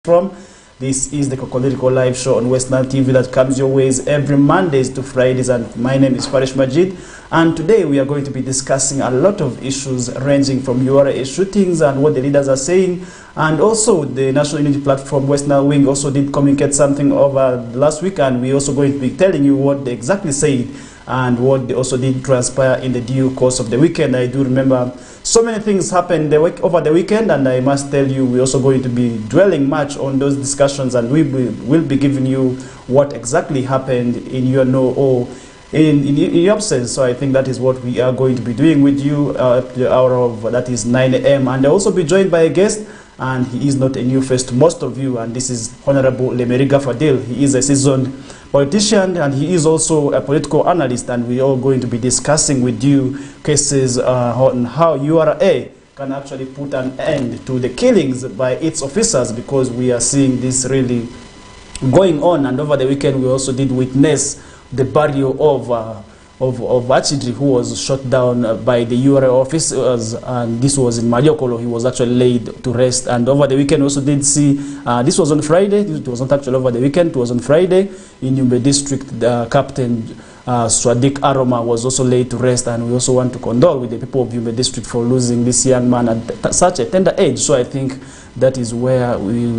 from. This is the Kokoliriko live show on West Nile TV that comes your ways every Mondays to Fridays, and my name is Farish Majid. And today we are going to be discussing a lot of issues ranging from URA shootings and what the leaders are saying, and also the National Unity Platform West Nile Wing also did communicate something over last week, and we're also going to be telling you what they exactly said and what they also did transpire in the due course of the weekend. I do remember so many things happened over the weekend, and I must tell you we're also going to be dwelling much on those discussions, and we will be giving you what exactly happened in your know or in your absence. So I think that is what we are going to be doing with you at the hour of, that is 9 a.m. And I'll also be joined by a guest, and he is not a new face to most of you, and this is Honorable Lemeriga Fadil. He is a seasoned politician, and he is also a political analyst, and we are going to be discussing with you cases on how URA can actually put an end to the killings by its officers, because we are seeing this really going on. And over the weekend we also did witness the burial of Achidri, who was shot down by the URA officers, and this was in Mariokolo. He was actually laid to rest. And over the weekend we also did see, this was on Friday, it was not actually over the weekend, it was on Friday, in Yumbe District, Captain Swadik Aroma was also laid to rest, and we also want to condole with the people of Yumbe District for losing this young man at such a tender age. So I think that is where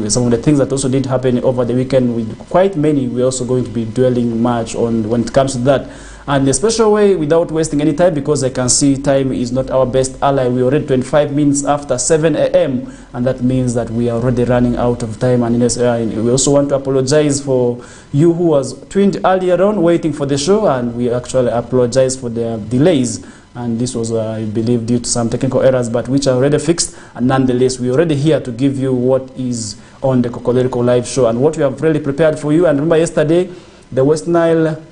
some of the things that also did happen over the weekend with quite many, we're also going to be dwelling much on when it comes to that. And the special way, without wasting any time, because I can see time is not our best ally. We're already 25 minutes after 7 a.m. and that means that we are already running out of time. And we also want to apologize for you who was tuned earlier on waiting for the show, and we actually apologize for the delays. And this was, I believe, due to some technical errors, but which are already fixed. And nonetheless, we're already here to give you what is on the Kokoliriko live show and what we have really prepared for you. And remember, yesterday, the West Nile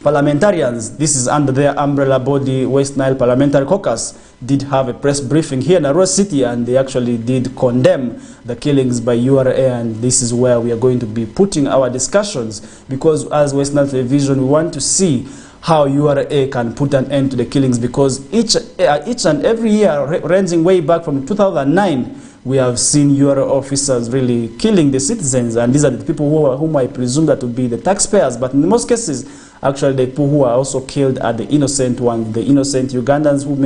parliamentarians, this is under their umbrella body, West Nile Parliamentary Caucus, did have a press briefing here in Arua City, and they actually did condemn the killings by URA, and this is where we are going to be putting our discussions, because as West Nile Television, we want to see how URA can put an end to the killings, because each and every year, ranging way back from 2009, we have seen URA officers really killing the citizens, and these are the people whom I presume that would be the taxpayers, but in most cases, actually the people who are also killed are the innocent ones, the innocent Ugandans who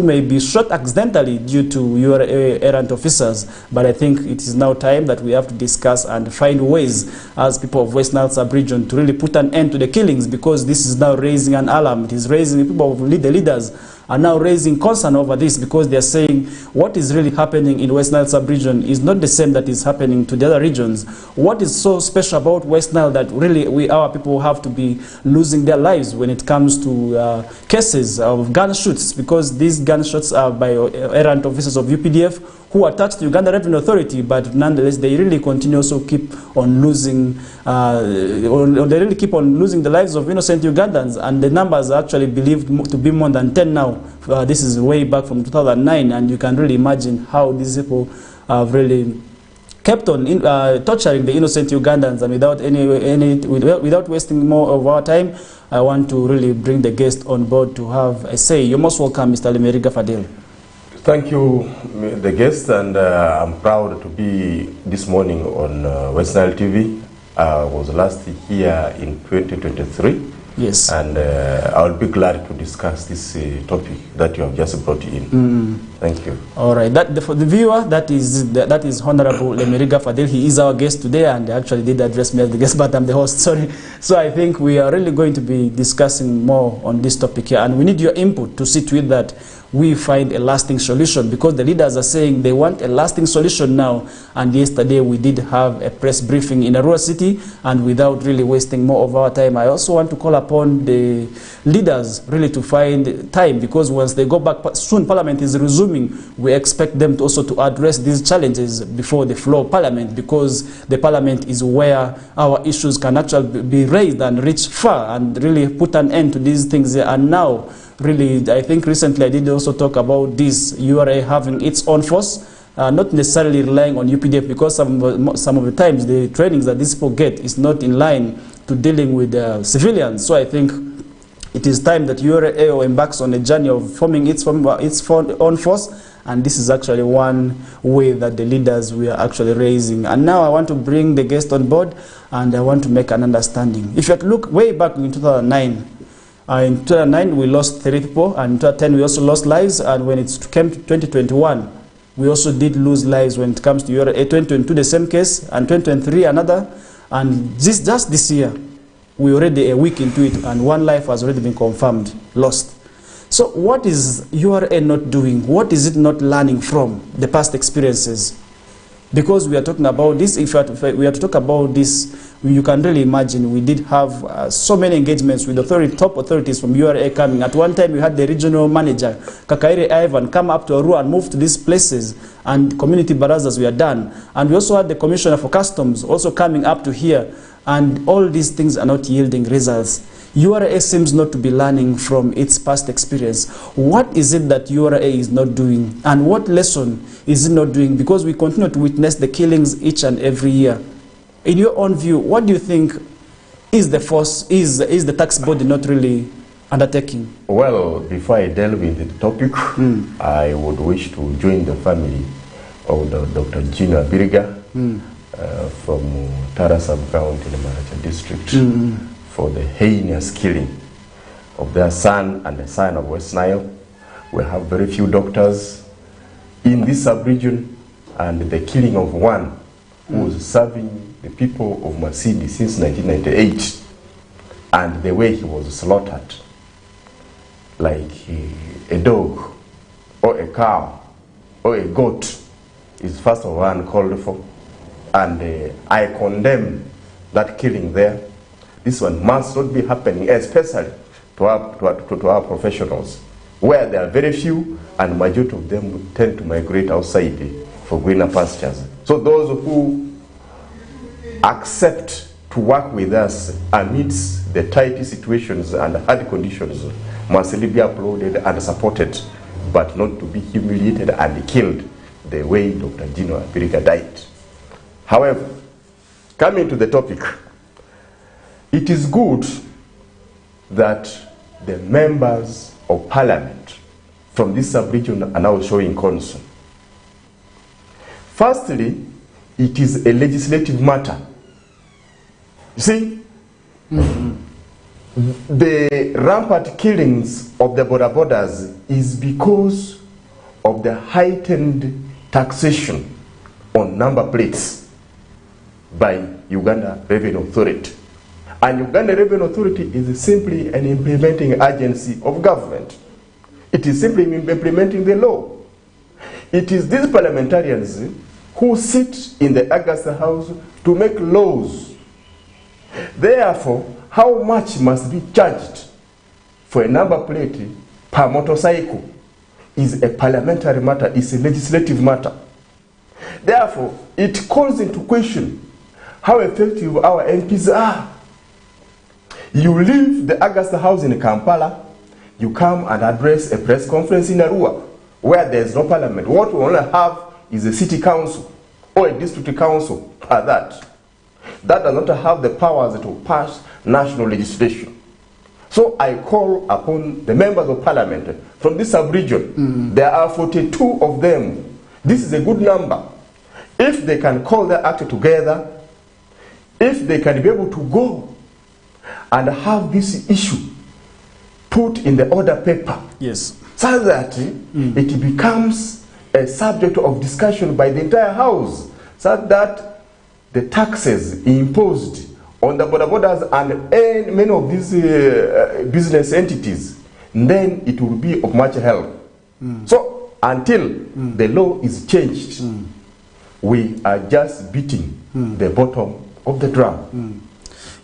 may be shot accidentally due to URA errant officers. But I think it is now time that we have to discuss and find ways as people of West Nile sub-region to really put an end to the killings, because this is now raising an alarm. It is raising people of the leaders are now raising concern over this, because they are saying what is really happening in West Nile sub-region is not the same that is happening to the other regions. What is so special about West Nile that really our people have to be losing their lives when it comes to cases of gunshots, because these gunshots are by errant officers of UPDF who are attached to Uganda Revenue Authority, but nonetheless they really continue to keep on losing, they really keep on losing the lives of innocent Ugandans, and the numbers are actually believed to be more than 10 now. This is way back from 2009, and you can really imagine how these people have really kept on torturing the innocent Ugandans. And without wasting more of our time, I want to really bring the guest on board to have a say. You're most welcome, Mr. Lemeriga Fadil. Thank you, the guest, and I'm proud to be this morning on West Nile TV. I was last here in 2023. Yes. And I'll be glad to discuss this topic that you have just brought in. Thank you. All right. For the viewer, that is Honorable Lemeriga Fadil. He is our guest today, and actually did address me as the guest, but I'm the host. Sorry. So I think we are really going to be discussing more on this topic here, and we need your input to see to it that we find a lasting solution, because the leaders are saying they want a lasting solution now. And yesterday we did have a press briefing in Arua City, and without really wasting more of our time, I also want to call upon the leaders really to find time, because once they go back, soon Parliament is resuming, we expect them to also to address these challenges before the floor of Parliament, because the Parliament is where our issues can actually be raised and reach far and really put an end to these things. And now really, I think recently I did also talk about this URA having its own force, not necessarily relying on UPDF, because some of the times the trainings that these people get is not in line to dealing with civilians. So I think it is time that URA embarks on a journey of forming its own force And this is actually one way that the leaders we are actually raising. And now I want to bring the guest on board, and I want to make an understanding. If you had to look way back in 2009, in 2009 we lost 3 people, and in 2010 we also lost lives, and when it came to 2021, we also did lose lives when it comes to URA. 2022 the same case, and 2023 another, and just this year, we're already a week into it, and 1 life has already been confirmed lost. So what is URA not doing? What is it not learning from the past experiences? Because we are talking about this, if we are to talk about this, you can really imagine we did have so many engagements with top authorities from URA coming. At one time, we had the regional manager, Kakaire Ivan, come up to Arua and move to these places, and community barazas were done. And we also had the Commissioner for Customs also coming up to here, and all these things are not yielding results. URA seems not to be learning from its past experience. What is it that URA is not doing, and what lesson is it not doing? Because we continue to witness the killings each and every year. In your own view, what do you think is the force, is the tax body not really undertaking? Well, before I delve into the topic, I would wish to join the family of Dr. Gino Abiriga from Tara Sub-County in the Maracha district for the heinous killing of their son and the son of West Nile. We have very few doctors in this sub-region, and the killing of one who was serving the people of Masindi since 1998, and the way he was slaughtered, like a dog or a cow or a goat, is first of all uncalled for, and I condemn that killing there. This one must not be happening, especially to our professionals, where there are very few, and majority of them tend to migrate outside for greener pastures. So those who accept to work with us amidst the tight situations and hard conditions must really be applauded and supported, but not to be humiliated and killed the way Dr. Gino Abiriga died. However, coming to the topic, it is good that the members of parliament from this sub-region are now showing concern. Firstly, it is a legislative matter. You see, the rampant killings of the border borders is because of the heightened taxation on number plates by Uganda Revenue Authority. And Uganda Revenue Authority is simply an implementing agency of government. It is simply implementing the law. It is these parliamentarians who sit in the Augusta House to make laws. Therefore, how much must be charged for a number plate per motorcycle is a parliamentary matter, is a legislative matter. Therefore, it calls into question how effective our MPs are. You leave the Augusta House in Kampala, you come and address a press conference in Arua, where there is no parliament. What we only have is a city council or a district council per that. That does not have the powers to pass national legislation. So I call upon the members of parliament from this sub-region. There are 42 of them. This is a good number. If they can call their act together, if they can be able to go and have this issue put in the order paper, yes, so that it becomes a subject of discussion by the entire house, so that the taxes imposed on the border borders and many of these business entities, then it will be of much help. So until the law is changed, we are just beating the bottom of the drum.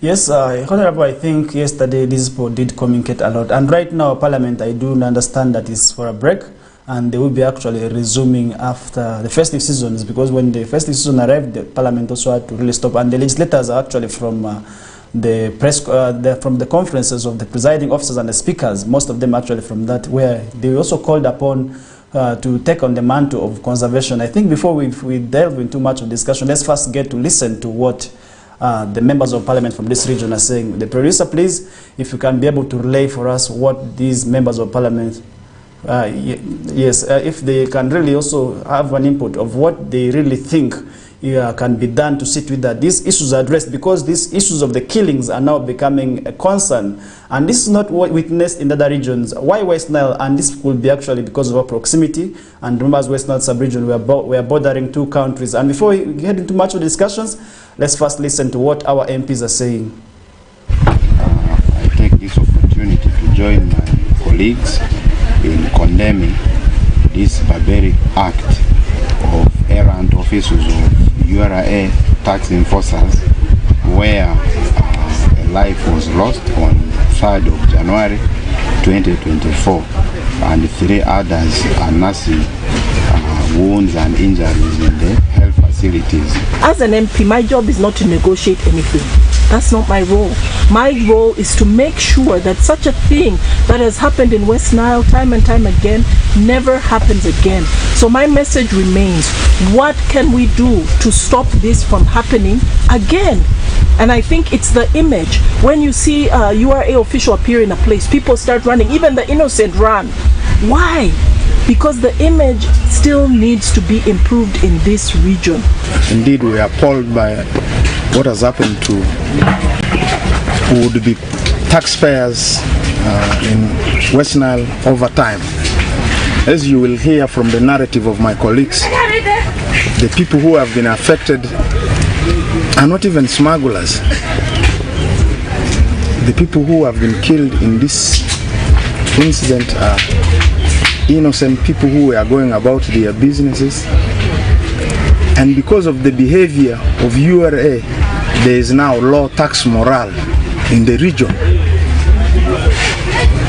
Yes, Honorable, I think yesterday this board did communicate a lot. And right now, Parliament, I do understand that it's for a break, and they will be actually resuming after the festive seasons, because when the festive season arrived, the Parliament also had to really stop. And the legislators are actually from the press, from the conferences of the presiding officers and the speakers, most of them actually from that, where they also called upon to take on the mantle of conservation. I think before we delve into much of discussion, let's first get to listen to what the members of parliament from this region are saying. The producer, please, if you can be able to relay for us what these members of parliament Yes, if they can really also have an input of what they really think can be done to sit with that. These issues are addressed, because these issues of the killings are now becoming a concern. And this is not what witnessed in other regions. Why West Nile? And this could be actually because of our proximity. And remember, as West Nile sub-region, we are bordering 2 countries. And before we get into much of the discussions, let's first listen to what our MPs are saying. I take this opportunity to join my colleagues in condemning this barbaric act of errant officials of URA tax enforcers, where a life was lost on 3rd of January 2024, and 3 others are nursing wounds and injuries in the health facilities. As an MP, my job is not to negotiate anything. That's not my role. My role is to make sure that such a thing that has happened in West Nile time and time again never happens again. So my message remains, what can we do to stop this from happening again? And I think it's the image. When you see a URA official appear in a place, people start running. Even the innocent run. Why? Because the image still needs to be improved in this region. Indeed, we are appalled by what has happened to who would be taxpayers in West Nile over time. As you will hear from the narrative of my colleagues, the people who have been affected are not even smugglers. The people who have been killed in this incident are innocent people who were going about their businesses. And because of the behavior of URA, there is now low tax morale in the region.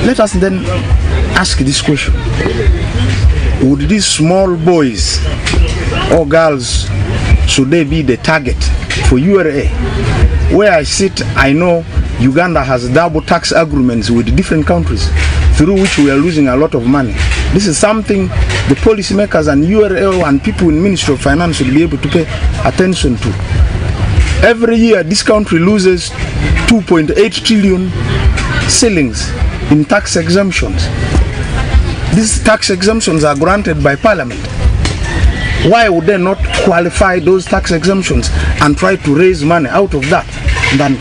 Let us then ask this question. Would these small boys or girls, should they be the target for URA? Where I sit, I know Uganda has double tax agreements with different countries, through which we are losing a lot of money. This is something the policymakers and URA and people in Ministry of Finance should be able to pay attention to. Every year, this country loses 2.8 trillion shillings in tax exemptions. These tax exemptions are granted by Parliament. Why would they not qualify those tax exemptions and try to raise money out of that than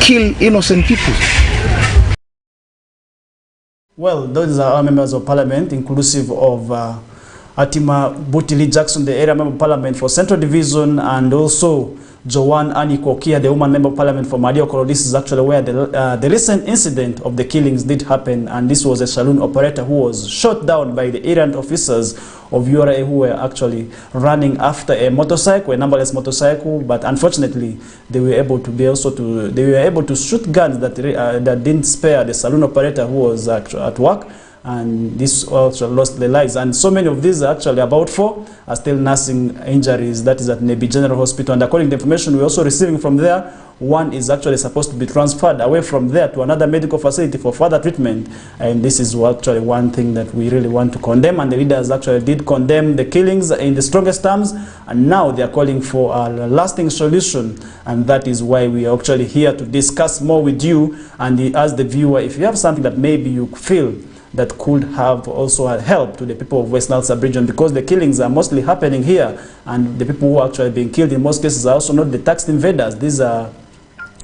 kill innocent people? Well, those are our members of Parliament, inclusive of Atima Butili Jackson, the area member of Parliament for Central Division, and also Joanne Annie Kokia, the woman member of Parliament for Madiokoro. This is actually where the recent incident of the killings did happen, and this was a saloon operator who was shot down by the errant officers of URA who were actually running after a motorcycle, a numberless motorcycle, but unfortunately they were able to shoot guns that didn't spare the saloon operator who was at work. And this also lost their lives. And so many of these, actually about 4, are still nursing injuries. That is at Nebi General Hospital. And according to the information we're also receiving from there, 1 is actually supposed to be transferred away from there to another medical facility for further treatment. And this is actually one thing that we really want to condemn. And the leaders actually did condemn the killings in the strongest terms. And now they are calling for a lasting solution. And that is why we are actually here to discuss more with you. And as the viewer, if you have something that maybe you feel that could have also helped to the people of West Nile sub-region, because the killings are mostly happening here, and the people who are actually being killed in most cases are also not the tax invaders. These are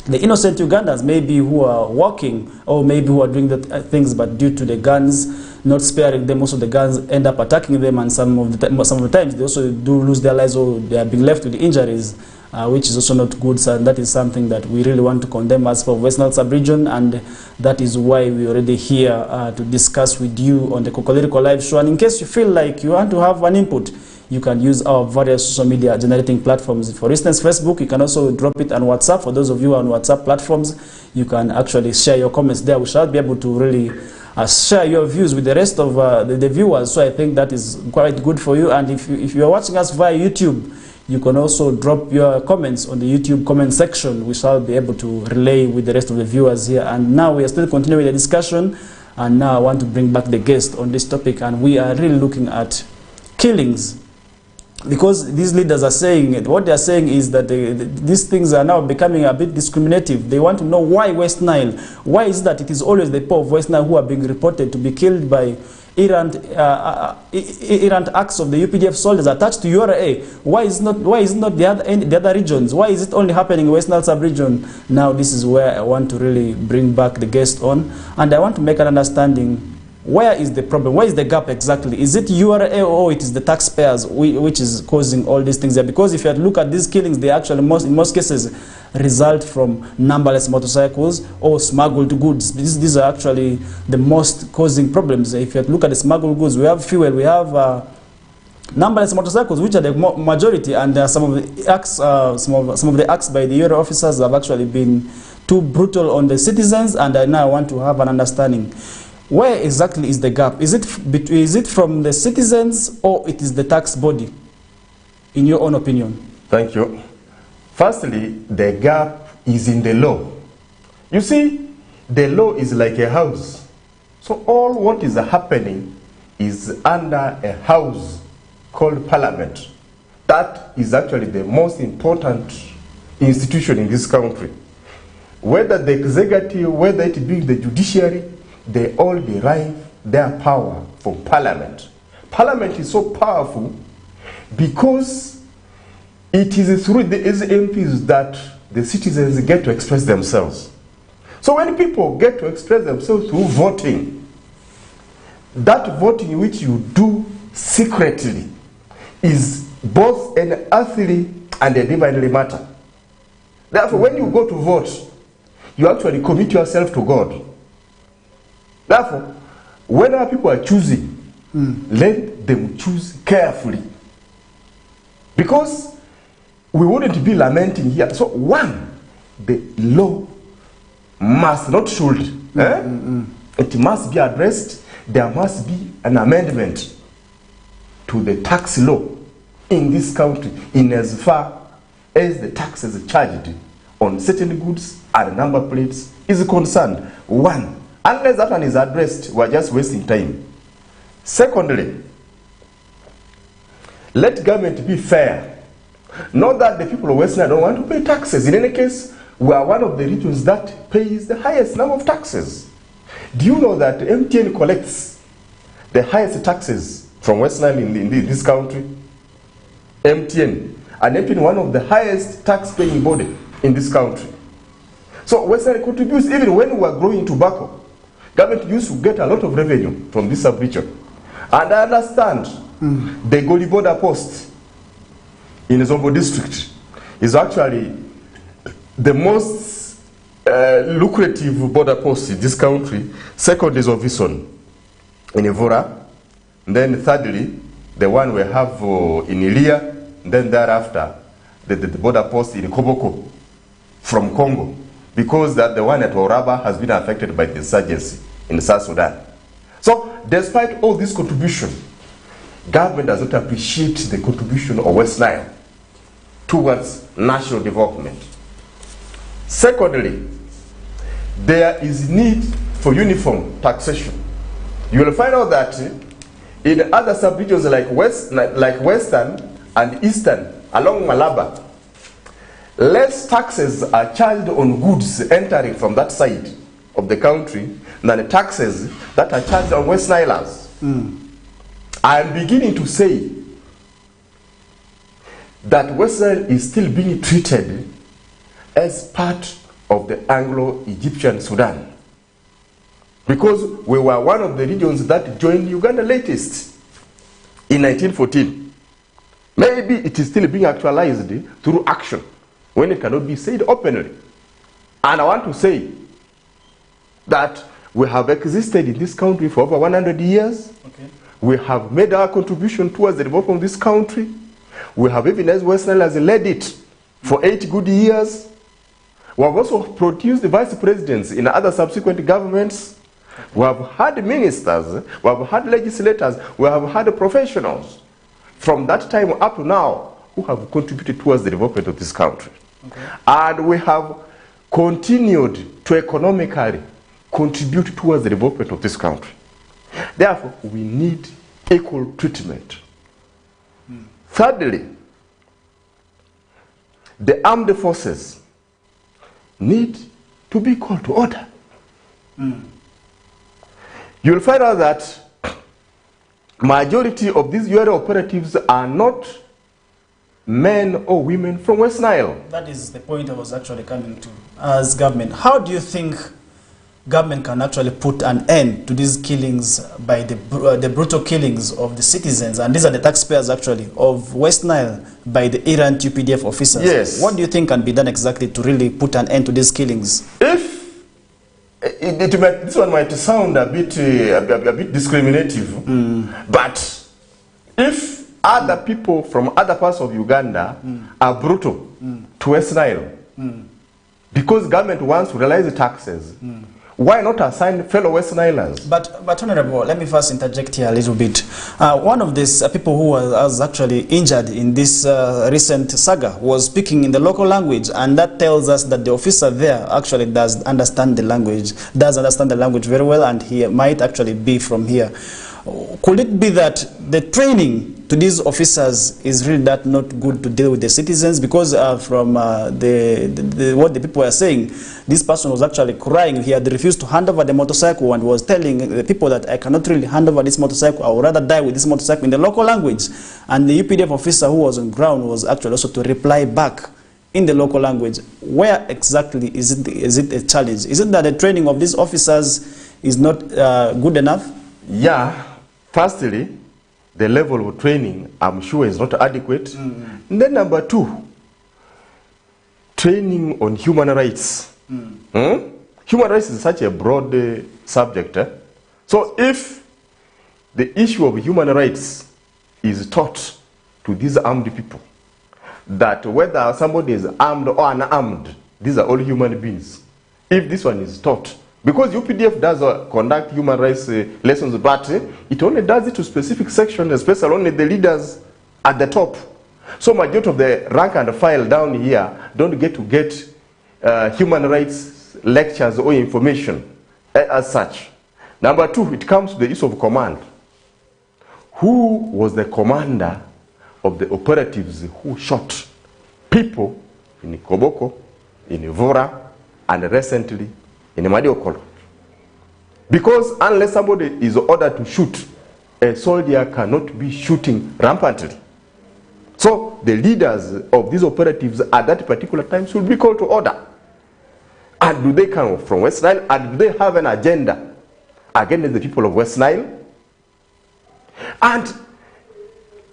the innocent Ugandans, maybe who are walking, or maybe who are doing the things, but due to the guns not sparing them, most of the guns end up attacking them, and some of the times they also do lose their lives, or they are being left with injuries. Which is also not good, so that is something that we really want to condemn as for West Nile sub-region, and that is why we're already here to discuss with you on the Kokoliriko live show. And in case you feel like you want to have an input, you can use our various social media generating platforms. For instance, Facebook, you can also drop it on WhatsApp. For those of you on WhatsApp platforms, you can actually share your comments there. We shall be able to really share your views with the rest of the viewers, so I think that is quite good for you. And if you are watching us via YouTube, you can also drop your comments on the YouTube comment section. We shall be able to relay with the rest of the viewers here. And now we are still continuing the discussion. And now I want to bring back the guest on this topic. And we are really looking at killings. Because these leaders are saying, what they are saying is that these things are now becoming a bit discriminative. They want to know why West Nile. Why is that it is always the people of West Nile who are being reported to be killed by errant acts of the UPDF soldiers attached to URA. Why is not the other regions? Why is it only happening in West Nile sub-region? Now this is where I want to really bring back the guest on, and I want to make an understanding. Where is the problem? Where is the gap exactly? Is it URA or it is the taxpayers which is causing all these things there? Because if you look at these killings, they actually in most cases result from numberless motorcycles or smuggled goods. These are actually the most causing problems. If you look at the smuggled goods, we have fuel, we have numberless motorcycles, which are the majority, and some of the acts, some of the acts by the URA officers have actually been too brutal on the citizens. And now I want to have an understanding. Where exactly is the gap? Is it from the citizens or it is the tax body, in your own opinion? Thank you. Firstly, the gap is in the law. You see, the law is like a house. So all what is happening is under a house called Parliament. That is actually the most important institution in this country. Whether the executive, whether it be the judiciary, they all derive their power from Parliament. Parliament is so powerful because it is through these MPs that the citizens get to express themselves. So when people get to express themselves through voting, that voting which you do secretly is both an earthly and a divinely matter. Therefore, when you go to vote, you actually commit yourself to God. Therefore, whenever people are choosing, let them choose carefully. Because we wouldn't be lamenting here. So one, the law must not should. It must be addressed. There must be an amendment to the tax law in this country in as far as the taxes charged on certain goods and number plates is concerned. One, unless that one is addressed, we are just wasting time. Secondly, let government be fair. Not that the people of West Nile don't want to pay taxes. In any case, we are one of the regions that pays the highest number of taxes. Do you know that MTN collects the highest taxes from West Nile in this country? MTN. And MTN is one of the highest tax-paying body in this country. So West Nile contributes, even when we are growing tobacco. Government used to get a lot of revenue from this sub-region. And I understand the Goli border post in Zombo district is actually the most lucrative border post in this country. Second is Ovison in Evora. Then thirdly, the one we have in Ilia. Then thereafter, the border post in Koboko from Congo. Because that the one at Oraba has been affected by the insurgency in South Sudan. So, despite all this contribution, government does not appreciate the contribution of West Nile towards national development. Secondly, there is need for uniform taxation. You will find out that in other sub-regions like Western and Eastern, along Malaba, less taxes are charged on goods entering from that side of the country than the taxes that are charged on West Nilers. I am beginning to say that West Nile is still being treated as part of the Anglo-Egyptian Sudan, because we were one of the regions that joined Uganda latest in 1914. Maybe it is still being actualized through action when it cannot be said openly. And I want to say that we have existed in this country for over 100 years. Okay. We have made our contribution towards the development of this country. We have, even as West Nile has led it for 8 good years. We have also produced vice presidents in other subsequent governments. We have had ministers, we have had legislators, we have had professionals from that time up to now who have contributed towards the development of this country. Okay. And we have continued to economically contribute towards the development of this country. Therefore, we need equal treatment. Thirdly, the armed forces need to be called to order. You'll find out that majority of these URA operatives are not men or women from West Nile. That is the point I was actually coming to. As government, how do you think government can actually put an end to these killings by the brutal killings of the citizens, and these are the taxpayers actually, of West Nile by the errant UPDF officers? Yes. What do you think can be done exactly to really put an end to these killings? If this one might sound a bit discriminative, but if other people from other parts of Uganda are brutal to West Nile, because government wants to realize the taxes, why not assign fellow West Nilers? But Honorable, let me first interject here a little bit. One of these people who was actually injured in this recent saga was speaking in the local language, and that tells us that the officer there actually does understand the language very well, and he might actually be from here. Could it be that the training to these officers is really that not good to deal with the citizens? Because from what the people were saying, this person was actually crying. He had refused to hand over the motorcycle and was telling the people that I cannot really hand over this motorcycle. I would rather die with this motorcycle in the local language. And the UPDF officer who was on ground was actually also to reply back in the local language. Where exactly is it a challenge? Is it that the training of these officers is not good enough? Yeah. Firstly, the level of training, I'm sure, is not adequate. And then number two, training on human rights. Human rights is such a broad subject. So if the issue of human rights is taught to these armed people, that whether somebody is armed or unarmed, these are all human beings. If this one is taught, because UPDF does conduct human rights lessons, but it only does it to specific sections, especially only the leaders at the top. So majority of the rank and file down here don't get human rights lectures or information as such. Number two, it comes to the issue of command. Who was the commander of the operatives who shot people in Koboko, in Vora, and recently in Madiokolo? Because unless somebody is ordered to shoot, a soldier cannot be shooting rampantly. So the leaders of these operatives at that particular time should be called to order. And do they come from West Nile? And do they have an agenda against the people of West Nile? And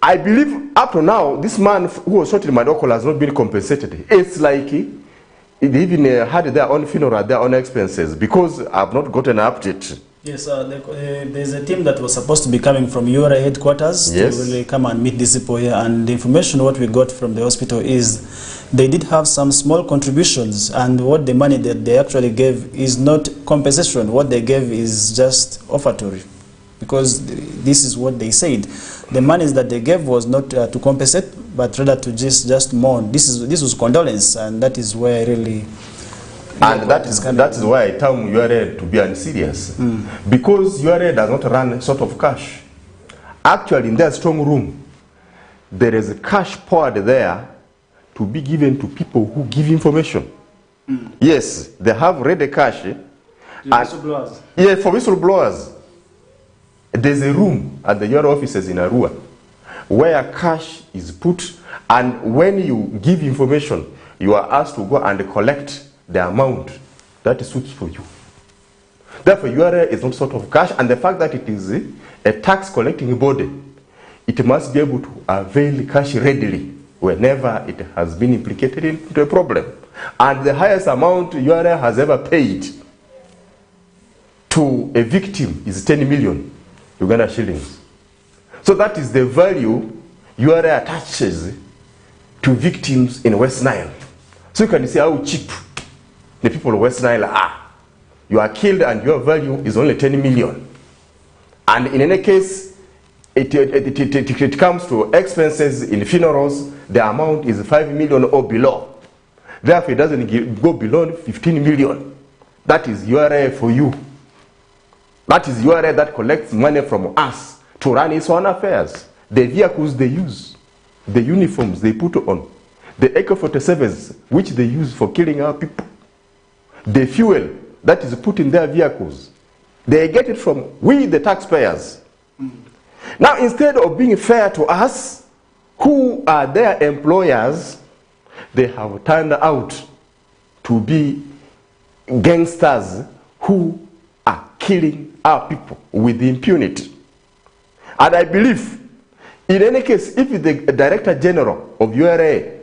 I believe up to now, this man who was shot in Madiokolo has not been compensated. It's like they even had their own funeral at their own expenses, because I've not gotten an update. Yes, there's a team that was supposed to be coming from URA headquarters to really come and meet these people here, and the information what we got from the hospital is they did have some small contributions, and what the money that they actually gave is not compensation. What they gave is just offertory, because this is what they said. The monies that they gave was not to compensate, but rather to just mourn. This was condolence, and that is where really. And that is why I term URA to be unserious, because URA does not run sort of cash. Actually, in their strong room, there is a cash poured there to be given to people who give information. Yes, they have ready cash. Whistleblowers. Yeah, for whistleblowers. There's a room at the URA offices in Arua where cash is put, and when you give information, you are asked to go and collect the amount that suits for you. Therefore, URA is not sort of cash, and the fact that it is a tax collecting body, it must be able to avail cash readily whenever it has been implicated into a problem. And the highest amount URA has ever paid to a victim is 10 million Uganda shillings. So that is the value URA attaches to victims in West Nile. So you can see how cheap the people of West Nile are. You are killed and your value is only 10 million. And in any case, it comes to expenses in funerals, the amount is 5 million or below. Therefore, it doesn't go below 15 million. That is URA for you. That is URA that collects money from us to run its own affairs. The vehicles they use, the uniforms they put on, the AK-47s which they use for killing our people, the fuel that is put in their vehicles, they get it from we, the taxpayers. Now, instead of being fair to us, who are their employers, they have turned out to be gangsters who are killing our people with impunity. And I believe, in any case, if the Director General of URA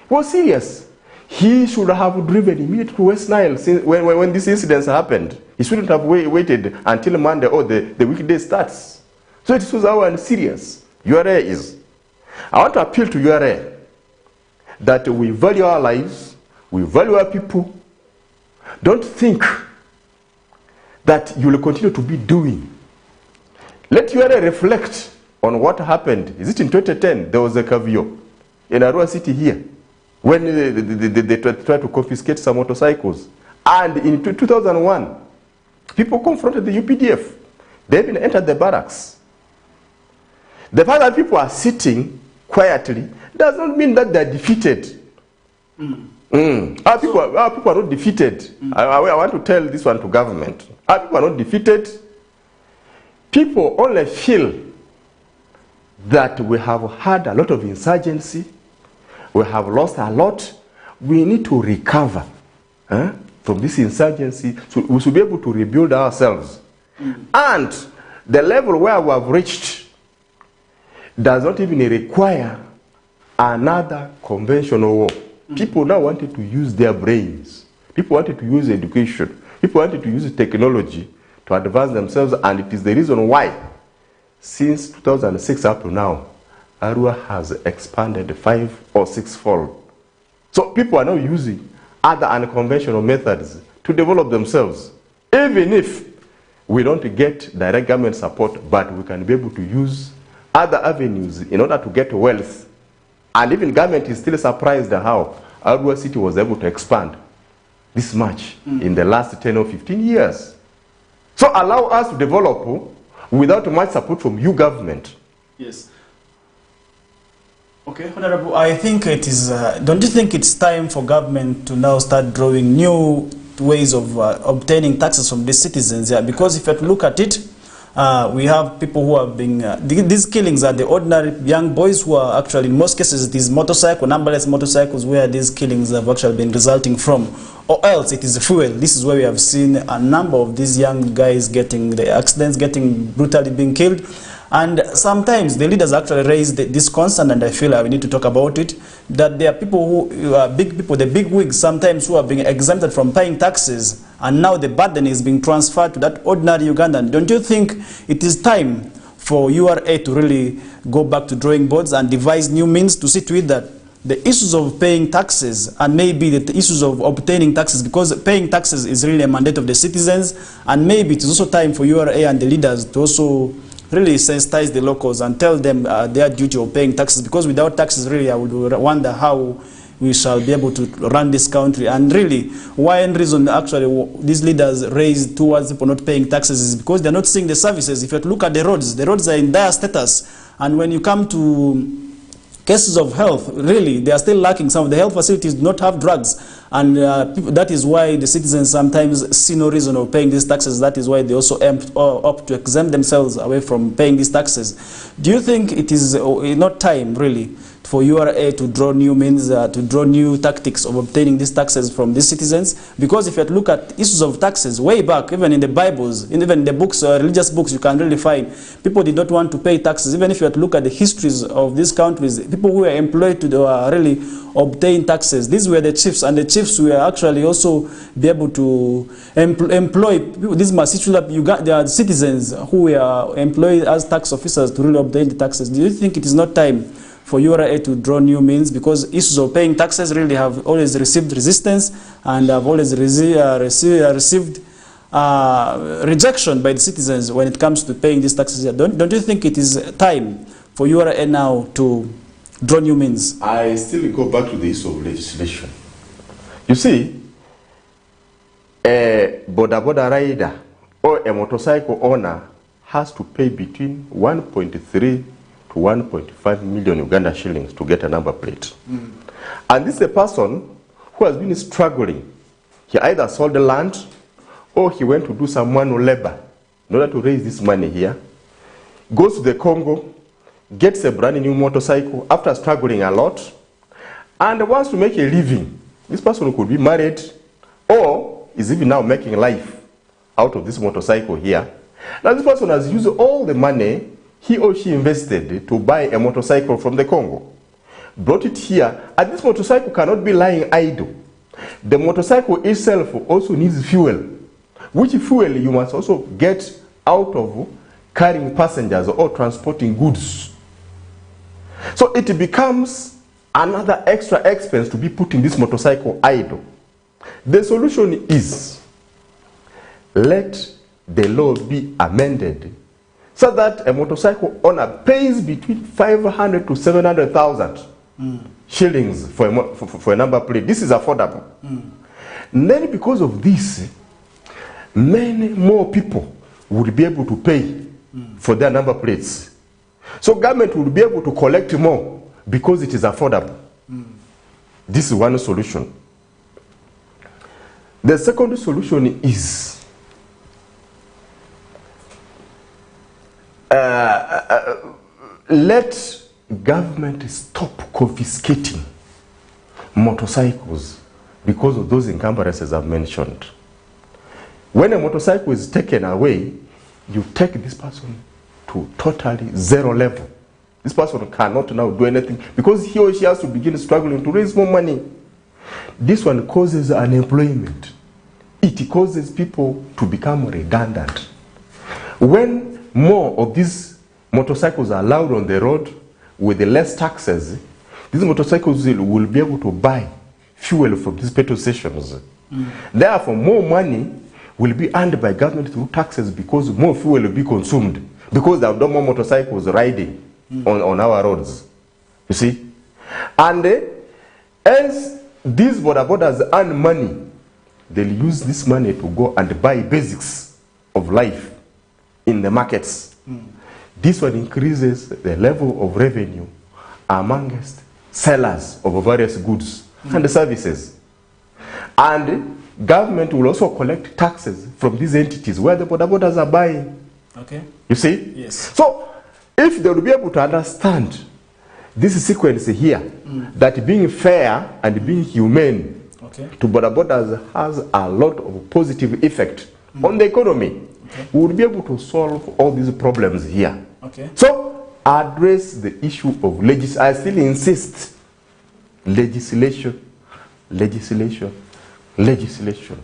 was serious, he should have driven immediately to West Nile since when these incidents happened. He shouldn't have waited until Monday or the weekday starts. So it shows how unserious URA is. I want to appeal to URA that we value our lives, we value our people. Don't think that you will continue to be doing. Let URA reflect on what happened. Is it in 2010? There was a cavio in Arua City here when they tried to confiscate some motorcycles. And in 2001, people confronted the UPDF. They even entered the barracks. The fact that people are sitting quietly does not mean that they are defeated. Our people are not defeated. I want to tell this one to government. Our people are not defeated. People only feel that we have had a lot of insurgency. We have lost a lot. We need to recover from this insurgency. So we should be able to rebuild ourselves. And the level where we have reached does not even require another conventional war. People now wanted to use their brains. People wanted to use education. People wanted to use technology to advance themselves, and it is the reason why, since 2006 up to now, Arua has expanded 5 or 6-fold. So people are now using other unconventional methods to develop themselves. Even if we don't get direct government support, but we can be able to use other avenues in order to get wealth. And even government is still surprised at how Arua City was able to expand this much in the last 10 or 15 years. So allow us to develop without much support from you government. Yes. Okay, Honorable, I think it is, don't you think it's time for government to now start drawing new ways of obtaining taxes from the citizens? Yeah, because if you have to look at it, we have people who are being, these killings are the ordinary young boys who are actually, in most cases, these numberless motorcycles where these killings have actually been resulting from. Or else it is fuel. This is where we have seen a number of these young guys getting the accidents, getting brutally being killed. And sometimes the leaders actually raise this concern, and I feel we need to talk about it, that there are people who are big people, the big wigs sometimes, who are being exempted from paying taxes, and now the burden is being transferred to that ordinary Ugandan. Don't you think it is time for URA to really go back to drawing boards and devise new means to see to it that the issues of paying taxes and maybe the issues of obtaining taxes, because paying taxes is really a mandate of the citizens, and maybe it is also time for URA and the leaders to also really sensitize the locals and tell them their duty of paying taxes, because without taxes, really, I would wonder how we shall be able to run this country. And really, one reason actually these leaders raise towards people not paying taxes is because they're not seeing the services. If you look at the roads are in dire status, and when you come to cases of health, really, they are still lacking. Some of the health facilities do not have drugs, and that is why the citizens sometimes see no reason of paying these taxes. That is why they also opt to exempt themselves away from paying these taxes. Do you think it is not time, really, for URA to draw new means, to draw new tactics of obtaining these taxes from these citizens? Because if you look at issues of taxes way back, even in the Bibles, even in the books, religious books, you can really find people did not want to pay taxes. Even if you look at the histories of these countries, people who were employed to really obtain taxes, these were the chiefs, and the chiefs were actually also be able to employ people. These there are citizens who were employed as tax officers to really obtain the taxes. Do you think it is not time for URA to draw new means, because issues of paying taxes really have always received resistance and have always received rejection by the citizens when it comes to paying these taxes? Don't you think it is time for URA now to draw new means? I still go back to the issue of legislation. You see, a boda rider or a motorcycle owner has to pay between 1.3 to 1.5 million Uganda shillings to get a number plate. And this is a person who has been struggling. He either sold the land or he went to do some manual labor in order to raise this money here. goes to the Congo, gets a brand new motorcycle after struggling a lot, and wants to make a living. This person could be married or is even now making life out of this motorcycle here. Now this person has used all the money he or she invested to buy a motorcycle from the Congo, brought it here, and this motorcycle cannot be lying idle. The motorcycle itself also needs fuel, which fuel you must also get out of carrying passengers or transporting goods. So it becomes another extra expense to be put in this motorcycle idle. The solution is, let the law be amended so that a motorcycle owner pays between 500 to 700,000 shillings for a number plate. This is affordable. Then because of this, many more people would be able to pay for their number plates. So government will be able to collect more because it is affordable. This is one solution. The second solution is let government stop confiscating motorcycles because of those encumbrances I've mentioned. When a motorcycle is taken away, you take this person to totally zero level. This person cannot now do anything because he or she has to begin struggling to raise more money. This one causes unemployment. It causes people to become redundant. When more of these motorcycles are allowed on the road with less taxes, these motorcycles will be able to buy fuel from these petrol stations. Therefore, more money will be earned by government through taxes because more fuel will be consumed, because there are no more motorcycles riding on our roads. You see? And as these borders earn money, they'll use this money to go and buy basics of life in the markets. This one increases the level of revenue amongst sellers of various goods and services. And government will also collect taxes from these entities where the borders are buying. Okay. You see? Yes. So, if they will be able to understand this sequence here, that being fair and being humane to borders has a lot of positive effect on the economy, we will be able to solve all these problems here. So, address the issue of legislation. I still insist, legislation.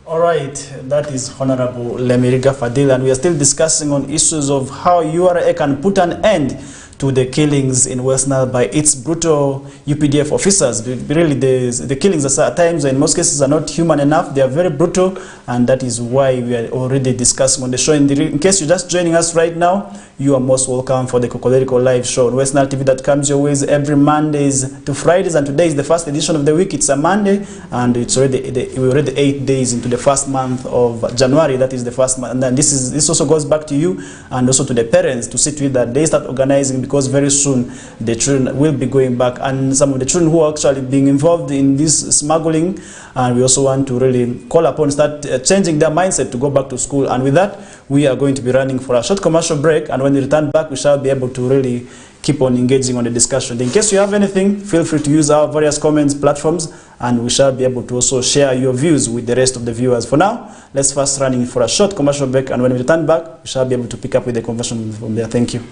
All right, that is Honorable Lemiriga Fadil, and we are still discussing on issues of how URA can put an end to the killings in West Nile by its brutal UPDF officers. Really, the killings at times, in most cases, are not human enough. They are very brutal, and that is why we are already discussing on the show. In case you're just joining us right now, you are most welcome for the Kokoliriko live show on West Nile TV that comes your ways every Mondays to Fridays, and today is the first edition of the week. It's a Monday, and it's already we're already 8 days into the first month of January. That is the first month, and then this also goes back to you and also to the parents to sit with that they start organizing, because very soon the children will be going back, and some of the children who are actually being involved in this smuggling, and we also want to really call upon start changing their mindset to go back to school. And with that, we are going to be running for a short commercial break, and when we return back, we shall be able to really keep on engaging on the discussion. In case you have anything, feel free to use our various comments platforms, and we shall be able to also share your views with the rest of the viewers. For now, let's first running for a short commercial break, and when we return back, we shall be able to pick up with the conversation from there. Thank you.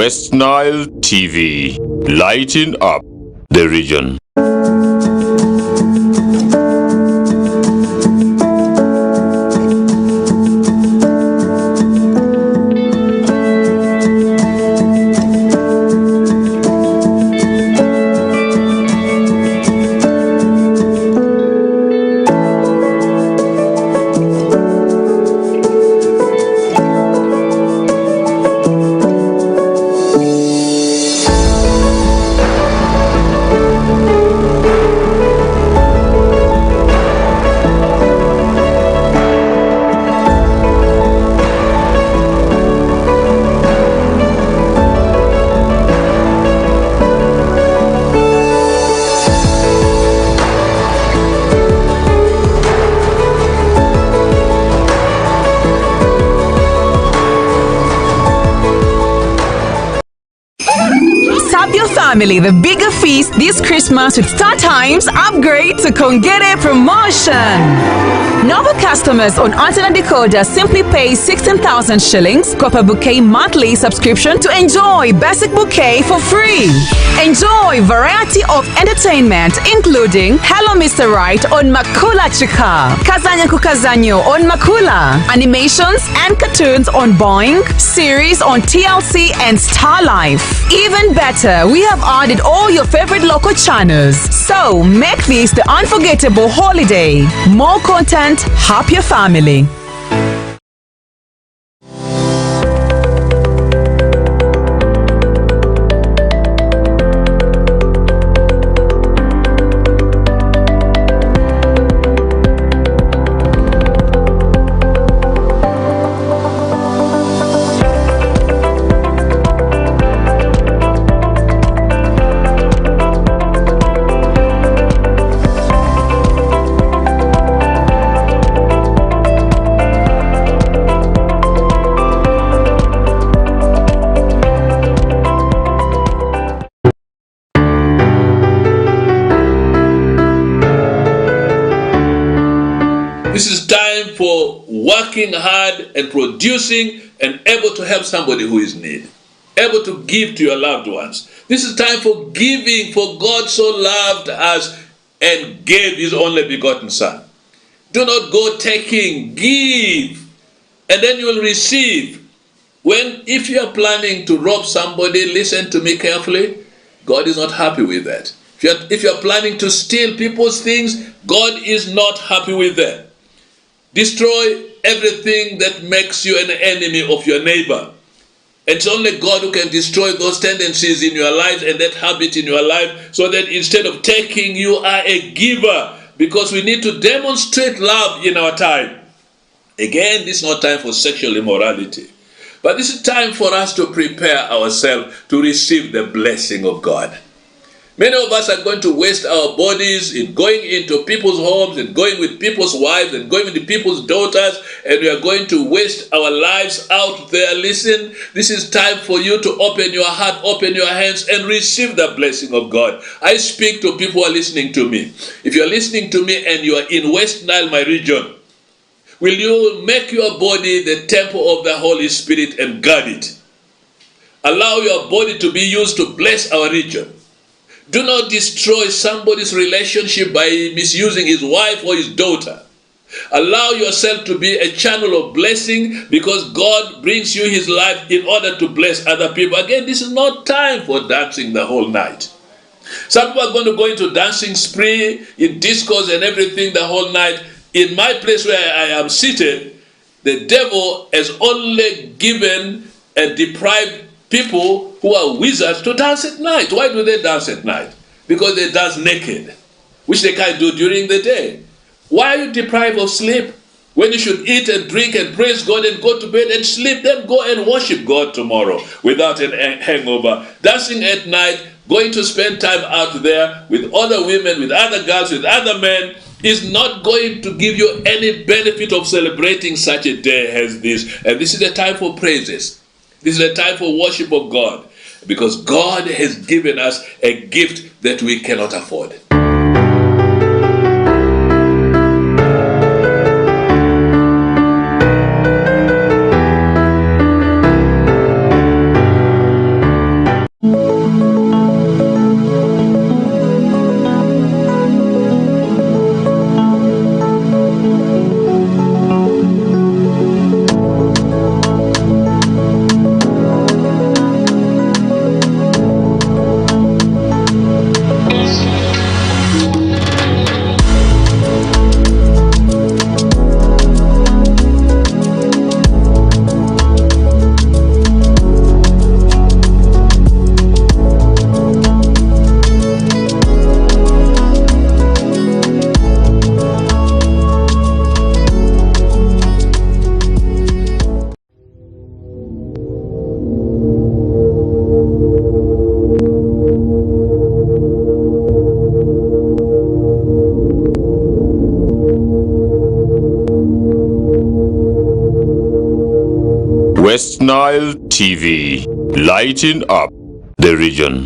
West Nile TV, lighting up the region. Family the bigger feast this Christmas with Star Times upgrade to Kongere promotion. Novel customers on antenna decoder simply pay 16,000 shillings copper bouquet monthly subscription to enjoy basic bouquet for free. Enjoy variety of entertainment including Hello Mr. Right on Makula Chika, Kazanya Kukazanyo on Makula, animations and cartoons on Boing, series on TLC and Star Life. Even better, we have added all your favorite local channels. So make this the unforgettable holiday. More content, happier family. This is time for working hard and producing and able to help somebody who is in need. Able to give to your loved ones. This is time for giving, for God so loved us and gave his only begotten Son. Do not go taking, give, and then you will receive. If you are planning to rob somebody, listen to me carefully, God is not happy with that. If you are planning to steal people's things, God is not happy with that. Destroy everything that makes you an enemy of your neighbor. It's only God who can destroy those tendencies in your life and that habit in your life, so that instead of taking, you are a giver, because we need to demonstrate love in our time. Again, this is not time for sexual immorality, but this is time for us to prepare ourselves to receive the blessing of God. Many of us are going to waste our bodies in going into people's homes and going with people's wives and going with people's daughters, and we are going to waste our lives out there. Listen, this is time for you to open your heart, open your hands, and receive the blessing of God. I speak to people who are listening to me. If you are listening to me and you are in West Nile, my region, will you make your body the temple of the Holy Spirit and guard it? Allow your body to be used to bless our region. Do not destroy somebody's relationship by misusing his wife or his daughter. Allow yourself to be a channel of blessing, because God brings you his life in order to bless other people. Again, this is not time for dancing the whole night. Some people are going to go into dancing spree, in discos and everything the whole night. In my place where I am seated, the devil has only given and deprived people who are wizards to dance at night. Why do they dance at night? Because they dance naked, which they can't do during the day. Why are you deprived of sleep when you should eat and drink and praise God and go to bed and sleep? Then go and worship God tomorrow without a hangover. Dancing at night, going to spend time out there with other women, with other girls, with other men, is not going to give you any benefit of celebrating such a day as this. And this is the time for praises. This is a time for worship of God, because God has given us a gift that we cannot afford. West Nile TV, lighting up the region.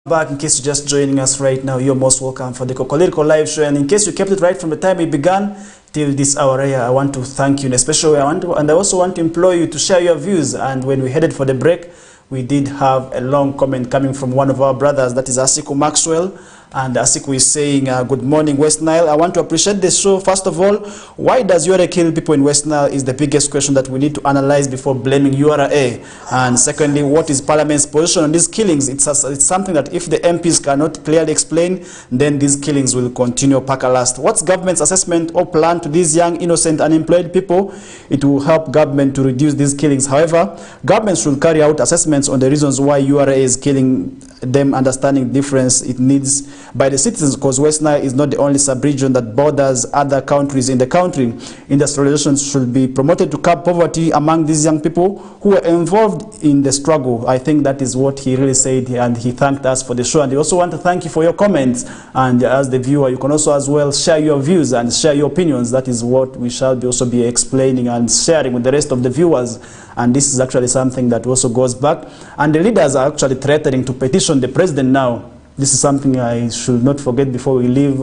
Back, in case you're just joining us right now, you're most welcome for the Kokoliriko live show. And in case you kept it right from the time we began till this hour here, I want to thank you in a special way. I also want to implore you to share your views. And when we headed for the break, we did have a long comment coming from one of our brothers, that is Asiku Maxwell. And Asiku is saying, good morning, West Nile. I want to appreciate the show. First of all, why does URA kill people in West Nile is the biggest question that we need to analyze before blaming URA. And secondly, what is Parliament's position on these killings? It's something that if the MPs cannot clearly explain, then these killings will continue last. What's government's assessment or plan to these young, innocent, unemployed people? It will help government to reduce these killings. However, government should carry out assessments on the reasons why URA is killing them, understanding the difference it needs by the citizens, because West Nile is not the only sub-region that borders other countries in the country. Industrialization should be promoted to curb poverty among these young people who are involved in the struggle. I think that is what he really said, and he thanked us for the show. And we also want to thank you for your comments. And as the viewer, you can also as well share your views and share your opinions. That is what we shall also be explaining and sharing with the rest of the viewers. And this is actually something that also goes back. And the leaders are actually threatening to petition the president now. This is something I should not forget before we leave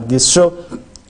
this show.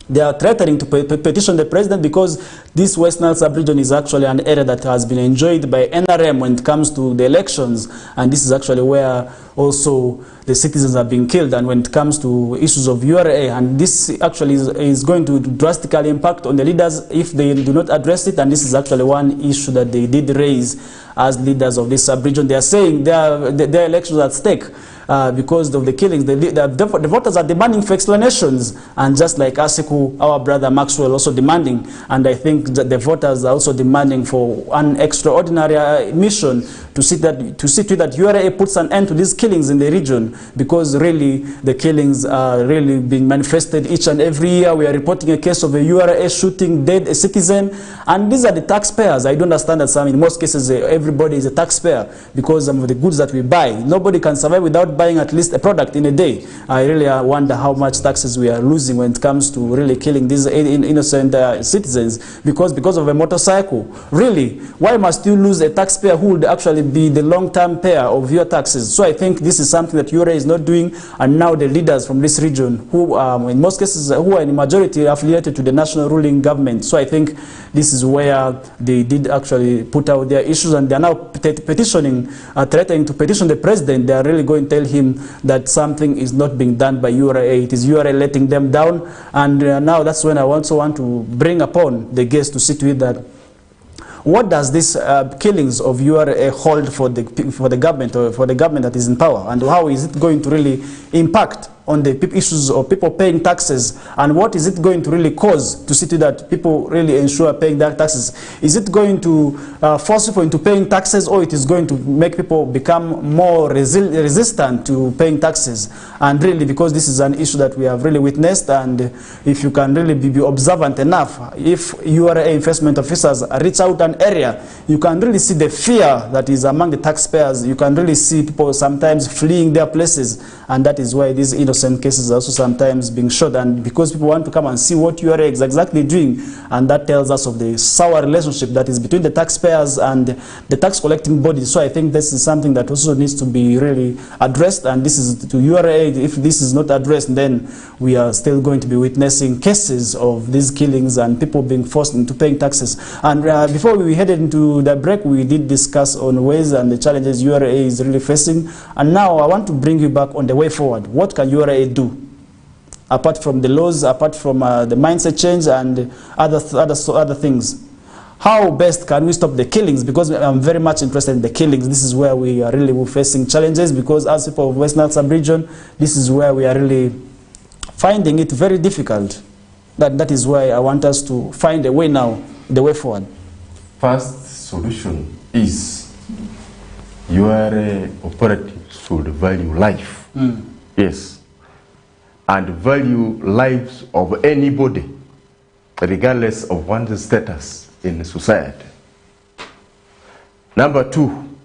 They are threatening to petition the president because this West Nile sub-region is actually an area that has been enjoyed by NRM when it comes to the elections. And this is actually where also the citizens are being killed. And when it comes to issues of URA, and this actually is going to drastically impact on the leaders if they do not address it. And this is actually one issue that they did raise as leaders of this sub-region. They are saying their elections are at stake. Because of the killings, the voters are demanding for explanations, and just like Asiku, our brother Maxwell also demanding, and I think that the voters are also demanding for an extraordinary mission to see to that URA puts an end to these killings in the region, because really the killings are really being manifested each and every year. We are reporting a case of a URA shooting dead a citizen, and these are the taxpayers. I don't understand that in most cases everybody is a taxpayer because of the goods that we buy. Nobody can survive without buying at least a product in a day. I really wonder how much taxes we are losing when it comes to really killing these innocent citizens because of a motorcycle. Really, why must you lose a taxpayer who would actually be the long-term payer of your taxes? So I think this is something that URA is not doing, and now the leaders from this region, who in most cases who are in the majority affiliated to the national ruling government. So I think this is where they did actually put out their issues, and they are now petitioning, threatening to petition the president. They are really going to tell him that something is not being done by URA. It is URA letting them down. And now that's when I also want to bring upon the guests to see to it that what does this killings of URA hold for the government, or for the government that is in power, and how is it going to really impact on the issues of people paying taxes, and what is it going to really cause to see to that people really ensure paying their taxes? Is it going to force people into paying taxes, or it is going to make people become more resistant to paying taxes? And really, because this is an issue that we have really witnessed, and if you can really be observant enough, if URA enforcement officers reach out an area, you can really see the fear that is among the taxpayers. You can really see people sometimes fleeing their places, and that is why these innocent cases are also sometimes being shot, and because people want to come and see what URA is exactly doing, and that tells us of the sour relationship that is between the taxpayers and the tax collecting bodies. So I think this is something that also needs to be really addressed, and this is to URA. If this is not addressed, then we are still going to be witnessing cases of these killings and people being forced into paying taxes. And before we headed into the break, we did discuss on ways and the challenges URA is really facing, and now I want to bring you back on the way forward. What can URA do? Apart from the laws, apart from the mindset change and other things, how best can we stop the killings? Because I'm very much interested in the killings. This is where we are really facing challenges, because as people of West Nile sub-region, this is where we are really finding it very difficult That is why I want us to find a way now, the way forward. First solution is your operatives should value life. Yes. And value lives of anybody, regardless of one's status in society. Number two,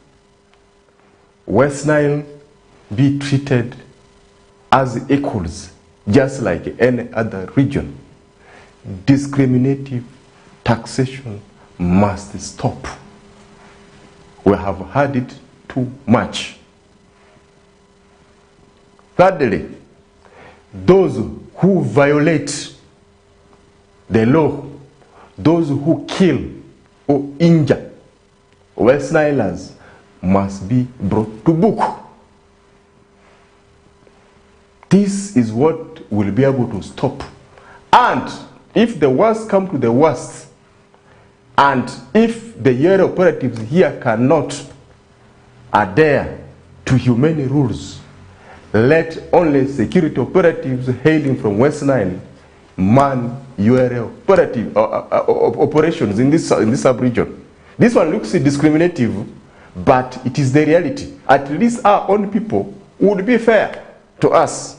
West Nile be treated as equals, just like any other region. Discriminative taxation must stop. We have had it too much. Thirdly, those who violate the law, those who kill or injure West Nilers must be brought to book. This is what will be able to stop. And if the worst come to the worst, and if the URA operatives here cannot adhere to humane rules, let only security operatives hailing from West Nile man URA operations in this sub-region. This one looks discriminative, but it is the reality. At least our own people would be fair to us.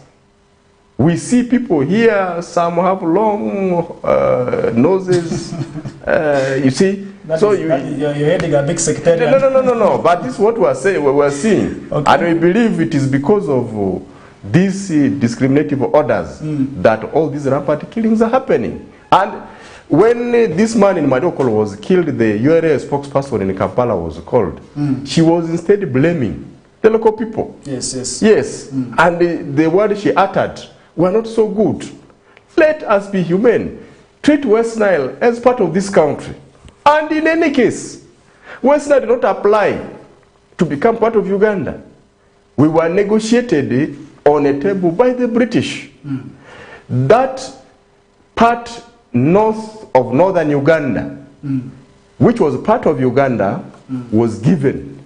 We see people here, some have long noses, you see. You're heading a big secretariat. No. But this is what we're seeing. Okay. And we believe it is because of these discriminative orders that all these rampant killings are happening. And when this man in Madokolo was killed, the URA spokesperson in Kampala was called. She was instead blaming the local people. Yes. And the word she uttered were not so good. Let us be humane. Treat West Nile as part of this country. And in any case, West Nile did not apply to become part of Uganda. We were negotiated on a table by the British. That part north of northern Uganda, which was part of Uganda, was given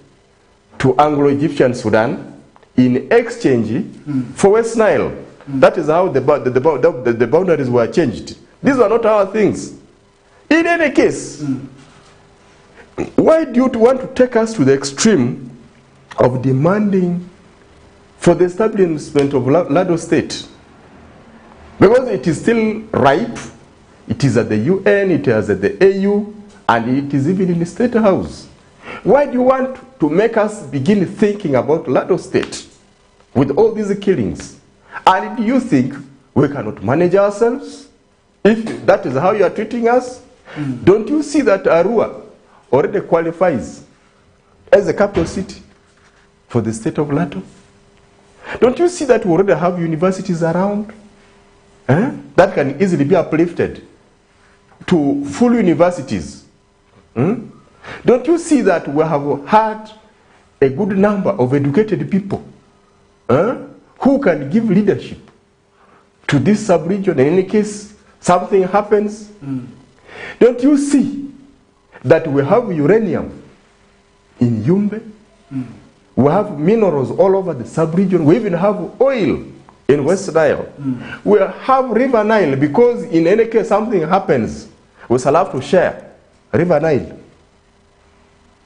to Anglo-Egyptian Sudan in exchange for West Nile. That is how the boundaries were changed. These were not our things. In any case, why do you want to take us to the extreme of demanding for the establishment of Lado State? Because it is still ripe, it is at the UN, it is at the AU, and it is even in the State House. Why do you want to make us begin thinking about Lado State with all these killings? And do you think we cannot manage ourselves? If that is how you are treating us? Don't you see that Arua already qualifies as a capital city for the state of Lado? Don't you see that we already have universities around that can easily be uplifted to full universities? Don't you see that we have had a good number of educated people who can give leadership to this sub-region? In any case, something happens. Don't you see that we have uranium in Yumbe? We have minerals all over the sub-region. We even have oil in West Nile. We have River Nile, because in any case something happens, we shall have to share River Nile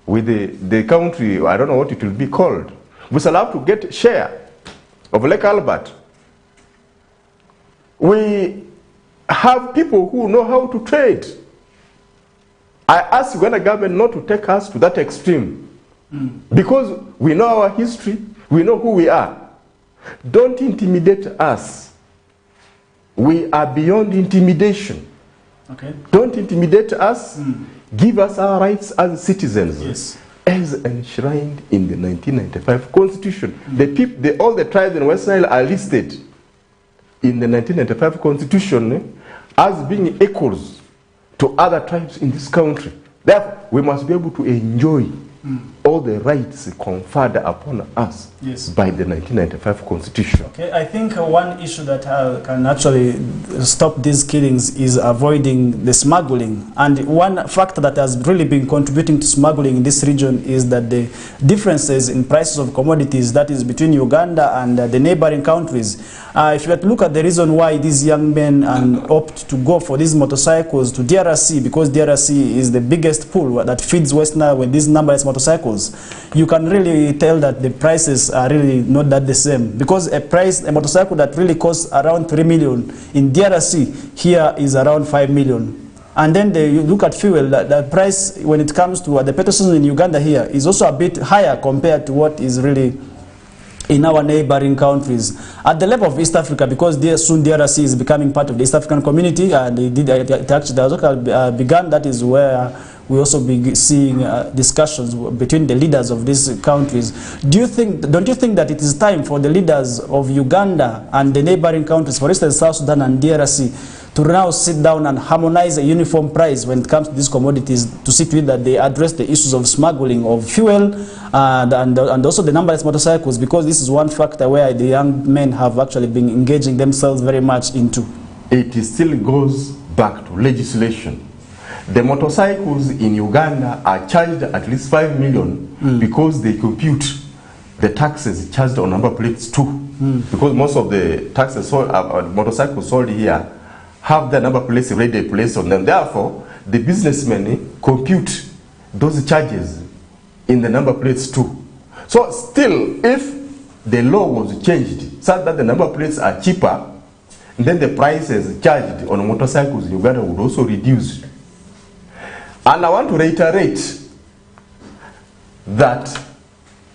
with the country, I don't know what it will be called. We shall have to get share of Lake Albert. We have people who know how to trade. I ask Uganda government not to take us to that extreme, because we know our history, we know who we are. Don't intimidate us. We are beyond intimidation. Okay. Don't intimidate us. Give us our rights as citizens, as enshrined in the 1995 Constitution. All the tribes in West Nile are listed in the 1995 Constitution as being equals to other tribes in this country. Therefore, we must be able to enjoy all the rights conferred upon us by the 1995 Constitution. Okay, I think one issue that can actually stop these killings is avoiding the smuggling. And one factor that has really been contributing to smuggling in this region is that the differences in prices of commodities, that is between Uganda and the neighboring countries. If you look at the reason why these young men opt to go for these motorcycles to DRC, because DRC is the biggest pool that feeds West Nile with these numberless motorcycles, you can really tell that the prices are really not that the same. Because a motorcycle that really costs around 3 million in DRC here is around 5 million. And then you look at fuel, the price when it comes to the petrol station in Uganda here is also a bit higher compared to what is really in our neighboring countries. At the level of East Africa, because soon DRC is becoming part of the East African community, and it actually began, that is where we also be seeing discussions between the leaders of these countries. Don't you think that it is time for the leaders of Uganda and the neighboring countries, for instance South Sudan and DRC, to now sit down and harmonize a uniform price when it comes to these commodities, to see to it that they address the issues of smuggling of fuel and also the numberless motorcycles, because this is one factor where the young men have actually been engaging themselves very much into? It still goes back to legislation. The motorcycles in Uganda are charged at least 5 million because they compute the taxes charged on number plates too. Because most of the taxes sold, motorcycles sold here have the number plates already placed on them. Therefore, the businessmen compute those charges in the number plates too. So still, if the law was changed so that the number plates are cheaper, then the prices charged on motorcycles in Uganda would also reduce. And I want to reiterate that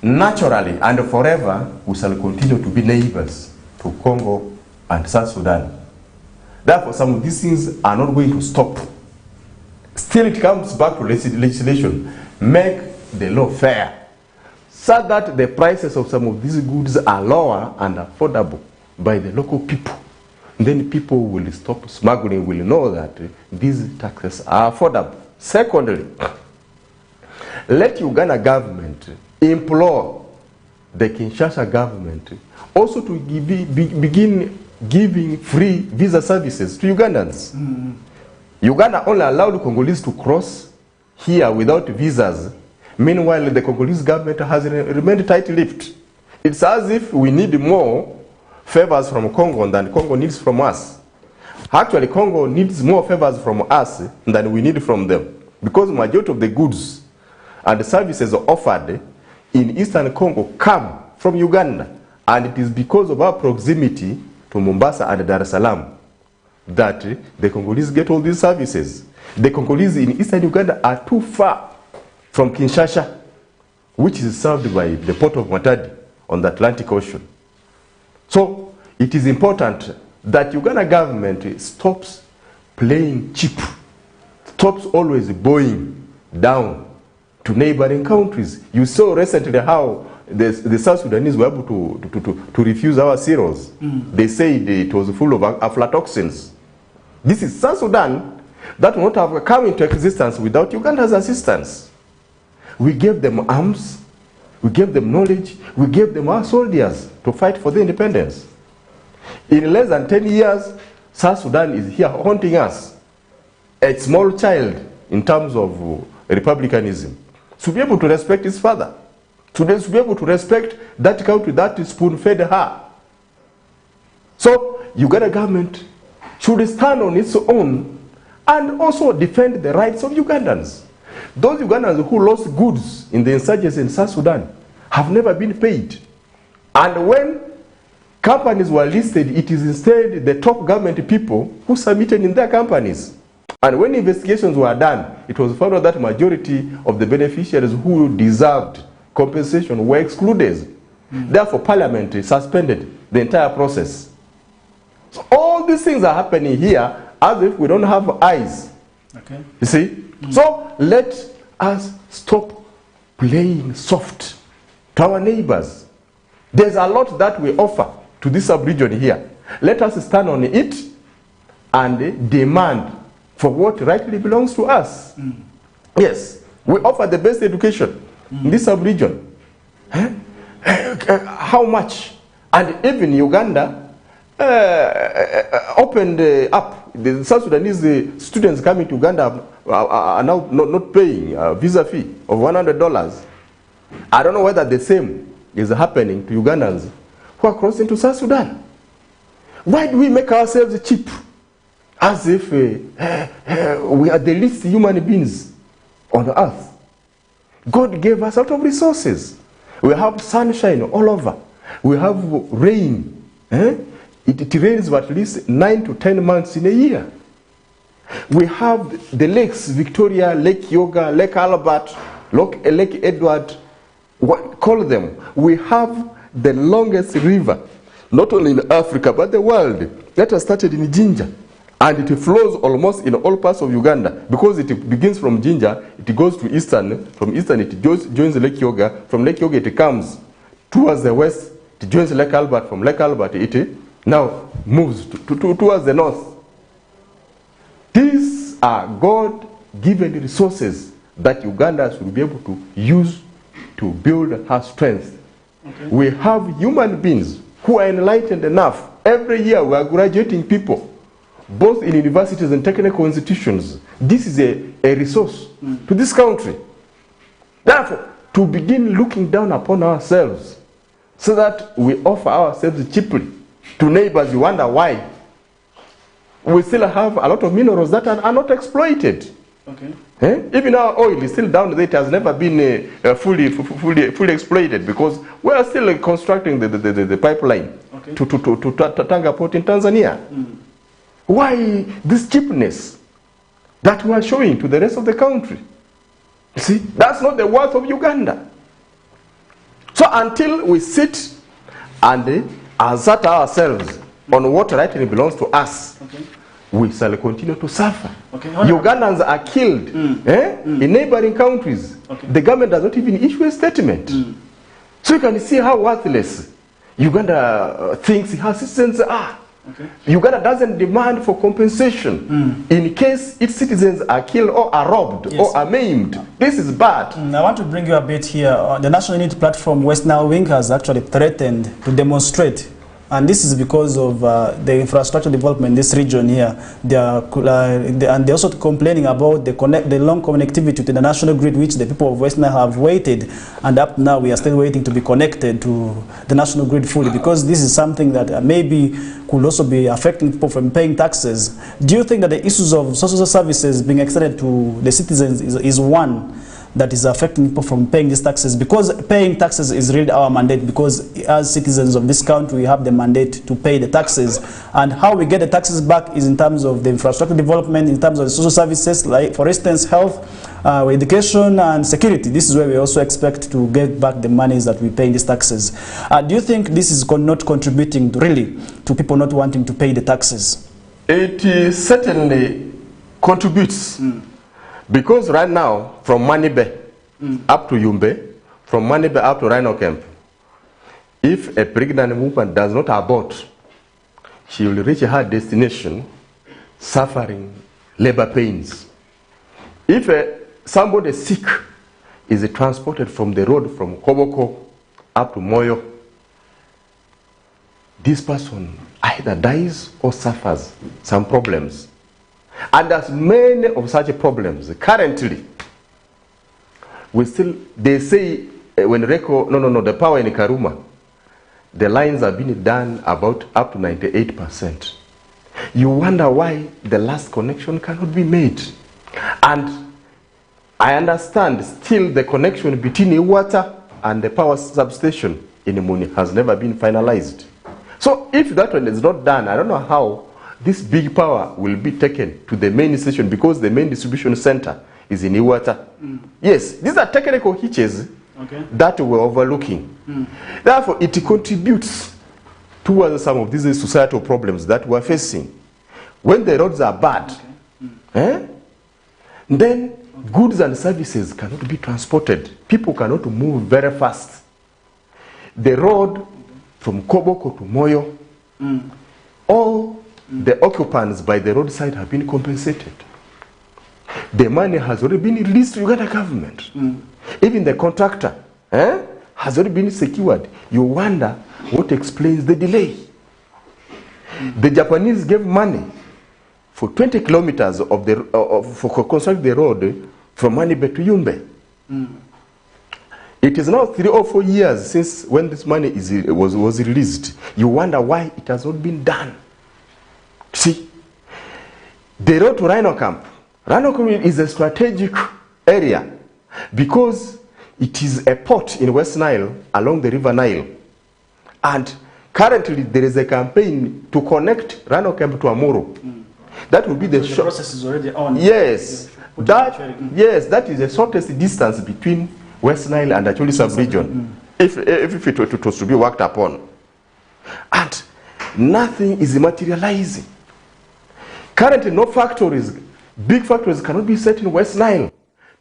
naturally and forever we shall continue to be neighbors to Congo and South Sudan. Therefore, some of these things are not going to stop. Still, it comes back to legislation. Make the law fair so that the prices of some of these goods are lower and affordable by the local people. Then people will stop smuggling, will know that these taxes are affordable. Secondly, let Uganda government implore the Kinshasa government also to begin giving free visa services to Ugandans. Uganda only allowed Congolese to cross here without visas. Meanwhile, the Congolese government has remained tight-lipped. It's as if we need more favors from Congo than Congo needs from us. Actually, Congo needs more favors from us than we need from them, because majority of the goods and the services offered in Eastern Congo come from Uganda, and it is because of our proximity to Mombasa and Dar es Salaam that the Congolese get all these services. The Congolese in Eastern Uganda are too far from Kinshasa, which is served by the port of Matadi on the Atlantic Ocean. So it is important that Uganda government stops playing cheap, stops always bowing down to neighboring countries. You saw recently how the South Sudanese were able to refuse our cereals. They said it was full of aflatoxins. This is South Sudan that would not have come into existence without Uganda's assistance. We gave them arms, we gave them knowledge, we gave them our soldiers to fight for the independence. In less than 10 years, South Sudan is here haunting us, a small child in terms of republicanism. To be able to respect his father, to be able to respect that country that spoon-fed her. So, Uganda government should stand on its own and also defend the rights of Ugandans. Those Ugandans who lost goods in the insurgency in South Sudan have never been paid. And when companies were listed, it is instead the top government people who submitted in their companies. And when investigations were done, it was found out that majority of the beneficiaries who deserved compensation were excluded. Therefore, Parliament suspended the entire process. So all these things are happening here as if we don't have eyes. Okay. You see? So let us stop playing soft to our neighbors. There's a lot that we offer to this sub-region here. Let us stand on it and demand for what rightly belongs to us. Yes, we offer the best education. in this sub-region. How much? And even Uganda opened up. The South Sudanese students coming to Uganda are now not paying a visa fee of $100. I don't know whether the same is happening to Ugandans who are crossing to South Sudan. Why do we make ourselves cheap? As if we are the least human beings on earth. God gave us a lot of resources. We have sunshine all over. We have rain. It rains for at least 9 to 10 months in a year. We have the lakes, Victoria, Lake Yoga, Lake Albert, Lake Edward, call them. We have the longest river, not only in Africa, but the world, that has started in Jinja. And it flows almost in all parts of Uganda, because it begins from Jinja, it goes to Eastern, from Eastern it joins Lake Yoga, from Lake Yoga it comes towards the west, it joins Lake Albert, from Lake Albert it now moves towards the north. These are God-given resources that Ugandans will be able to use to build her strength. Okay. We have human beings who are enlightened enough. Every year we are graduating people, both in universities and technical institutions. This is a resource to this country. Therefore, to begin looking down upon ourselves so that we offer ourselves cheaply to neighbors, you wonder why. We still have a lot of minerals that are not exploited. Okay. Even our oil is still down there. It has never been fully exploited, because we are still constructing the pipeline to Tanga Port in Tanzania. Why this cheapness that we are showing to the rest of the country? You see, that's not the worth of Uganda. So until we sit and assert ourselves on what rightly belongs to us, we shall continue to suffer. Ugandans are killed in neighboring countries. The government does not even issue a statement. So you can see how worthless Uganda thinks her citizens are. Uganda doesn't demand for compensation in case its citizens are killed or are robbed or are maimed. This is bad. I want to bring you a bit here. The National Unity Platform West Nile Wing has actually threatened to demonstrate, and this is because of the infrastructure development in this region here. And they're also complaining about the long connectivity to the national grid, which the people of West Nile have waited, and up now we are still waiting to be connected to the national grid fully, because this is something that maybe could also be affecting people from paying taxes. Do you think that the issues of social services being extended to the citizens is one that is affecting people from paying these taxes? Because paying taxes is really our mandate, because as citizens of this country, we have the mandate to pay the taxes. And how we get the taxes back is in terms of the infrastructure development, in terms of the social services, like, for instance, health, education, and security. This is where we also expect to get back the monies that we pay in these taxes. Do you think this is not contributing really to people not wanting to pay the taxes? It certainly contributes. Because right now, from Manibe up to Yumbe, from Manibe up to Rhino Camp, if a pregnant woman does not abort, she will reach her destination suffering labor pains. If somebody sick is transported from the road from Koboko up to Moyo, this person either dies or suffers some problems. And there's many of such problems. Currently, they say when the power in Karuma, the lines have been done about up to 98%. You wonder why the last connection cannot be made. And I understand still the connection between the water and the power substation in Muni has never been finalized. So if that one is not done, I don't know how this big power will be taken to the main station, because the main distribution center is in Iwata. Yes, these are technical hitches that we're overlooking. Therefore, it contributes towards some of these societal problems that we're facing. When the roads are bad, then goods and services cannot be transported. People cannot move very fast. The road from Koboko to Moyo, all the occupants by the roadside have been compensated. The money has already been released to Uganda government. Even the contractor has already been secured. You wonder what explains the delay. The Japanese gave money for 20 kilometers of the for constructing the road from Manibe to Yumbe. It is now 3 or 4 years since when this money was released. You wonder why it has not been done. See, the road to Rhino Camp. Rhino Camp is a strategic area because it is a port in West Nile along the River Nile. And currently there is a campaign to connect Rhino Camp to Amuru. That will be the process is already on. Yes. That is the shortest distance between West Nile and Acholi sub-region, if it was to be worked upon. And nothing is materializing. Currently, no factories, big factories cannot be set in West Nile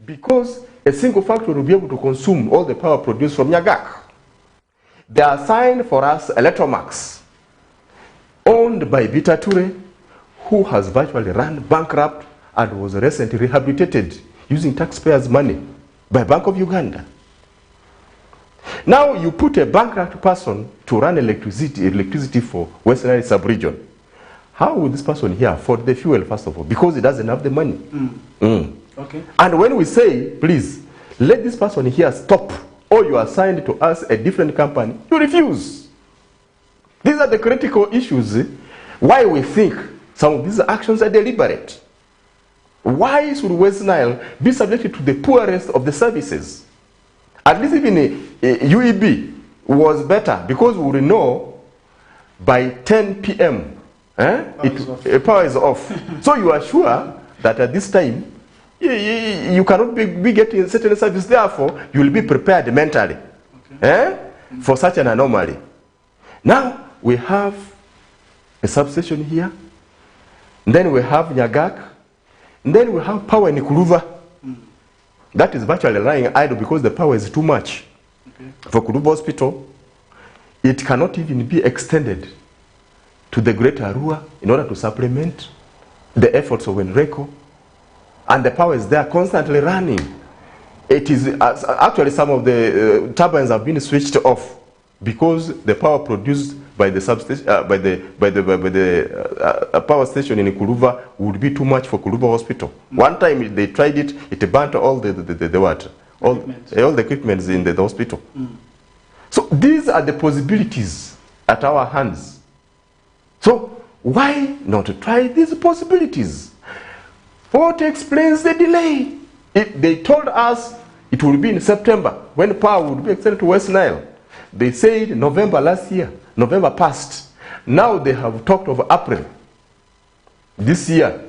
because a single factory will be able to consume all the power produced from Nyagak. They are assigned for us Electromax, owned by Bita Ture, who has virtually run bankrupt and was recently rehabilitated using taxpayers' money by Bank of Uganda. Now you put a bankrupt person to run electricity for West Nile sub-region. How will this person here afford the fuel, first of all? Because he doesn't have the money. Okay. And when we say, please, let this person here stop, or you are assigned to us a different company, you refuse. These are the critical issues why we think some of these actions are deliberate. Why should West Nile be subjected to the poorest of the services? At least even UEB was better because we will know by 10 p.m. Power is off. So you are sure that at this time you cannot be getting certain service. Therefore, you will be prepared mentally for such an anomaly. Now we have a substation here. Then we have Nyagak. Then we have power in Kuruva. That is virtually lying idle because the power is too much. For Kuruva Hospital, it cannot even be extended to the Greater Arua in order to supplement the efforts of Enrico. And the power is there constantly running. It is actually some of the turbines have been switched off because the power produced by the substation, by the power station in Kuruva would be too much for Kuruva Hospital. One time they tried it, it burnt all all the equipment in the hospital. So these are the possibilities at our hands. So why not try these possibilities? What explains the delay? They told us it will be in September when power would be extended to West Nile. They said November last year. November passed. Now they have talked of April this year.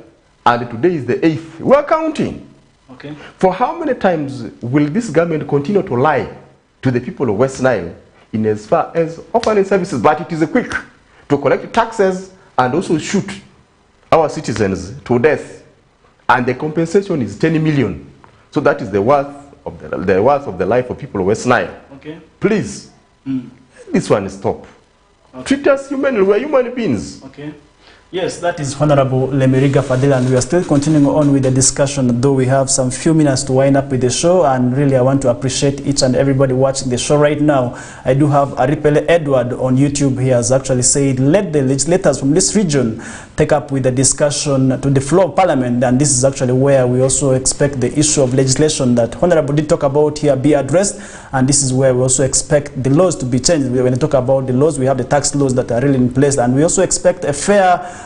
And today is the 8th. We are counting. Okay. For how many times will this government continue to lie to the people of West Nile in as far as offering services? But it is quick to collect taxes and also shoot our citizens to death. And the compensation is 10 million. So that is the worth of the life of people of West Nile. Okay. Please, this one stop. Okay. Treat us humanly. We are human beings. Okay. Yes, that is Honorable Lemeriga Fadila, and we are still continuing on with the discussion, though we have some few minutes to wind up with the show, and really I want to appreciate each and everybody watching the show right now. I do have Aripele Edward on YouTube. He has actually said, let the legislators from this region take up with the discussion to the floor of Parliament, and this is actually where we also expect the issue of legislation that Honorable did talk about here be addressed, and this is where we also expect the laws to be changed. When we talk about the laws, we have the tax laws that are really in place, and we also expect a fair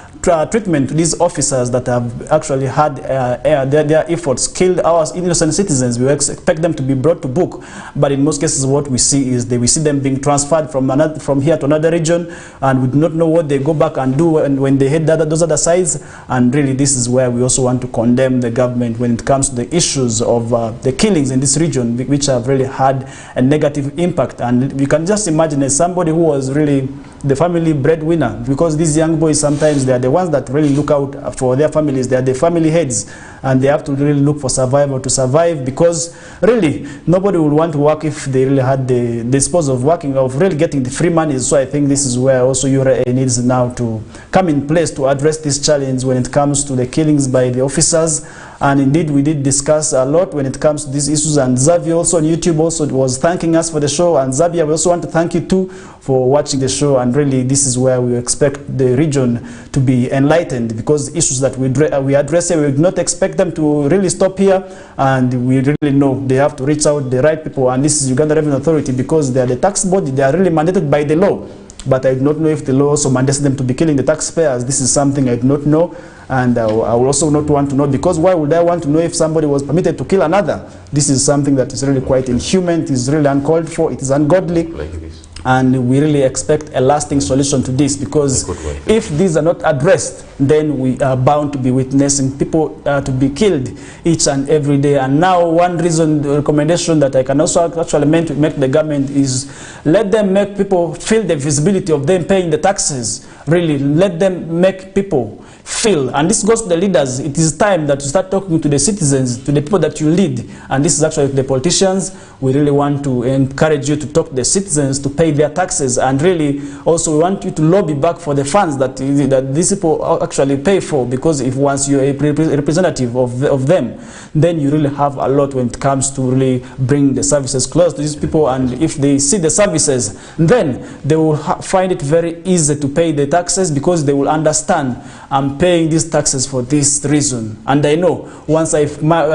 treatment to these officers that have actually had their efforts killed our innocent citizens. We expect them to be brought to book, but in most cases what we see is we see them being transferred from here to another region, and we do not know what they go back and do when they hit those other sides. And really this is where we also want to condemn the government when it comes to the issues of the killings in this region, which have really had a negative impact. And you can just imagine as somebody who was really the family breadwinner, because these young boys, sometimes they are the ones that really look out for their families. They are the family heads, and they have to really look for survival to survive, because really nobody would want to work if they really had the dispose of working, of really getting the free money. So I think this is where also URA needs now to come in place to address this challenge when it comes to the killings by the officers And indeed, we did discuss a lot when it comes to these issues. And Xavier also on YouTube also was thanking us for the show. And Xavier, we also want to thank you too for watching the show. And really, this is where we expect the region to be enlightened, because issues that we address here, we would not expect them to really stop here. And we really know they have to reach out the right people. And this is Uganda Revenue Authority, because they are the tax body. They are really mandated by the law. But I do not know if the law also mandates them to be killing the taxpayers. This is something I do not know. And I will also not want to know, because why would I want to know if somebody was permitted to kill another? This is something that is really quite inhuman. It is really uncalled for. It is ungodly. Like this. And we really expect a lasting solution to this, because if these are not addressed, then we are bound to be witnessing people to be killed each and every day. And now one reason, the recommendation that I can also actually make the government is let them make people feel the visibility of them paying the taxes. Really, let them make people feel, and this goes to the leaders. It is time that you start talking to the citizens, to the people that you lead, and this is actually the politicians. We really want to encourage you to talk to the citizens to pay their taxes, and really also we want you to lobby back for the funds that these people actually pay for, because if once you're a representative of them, then you really have a lot when it comes to really bring the services close to these people. And if they see the services, then they will find it very easy to pay the taxes, because they will understand I'm paying these taxes for this reason. And I know once I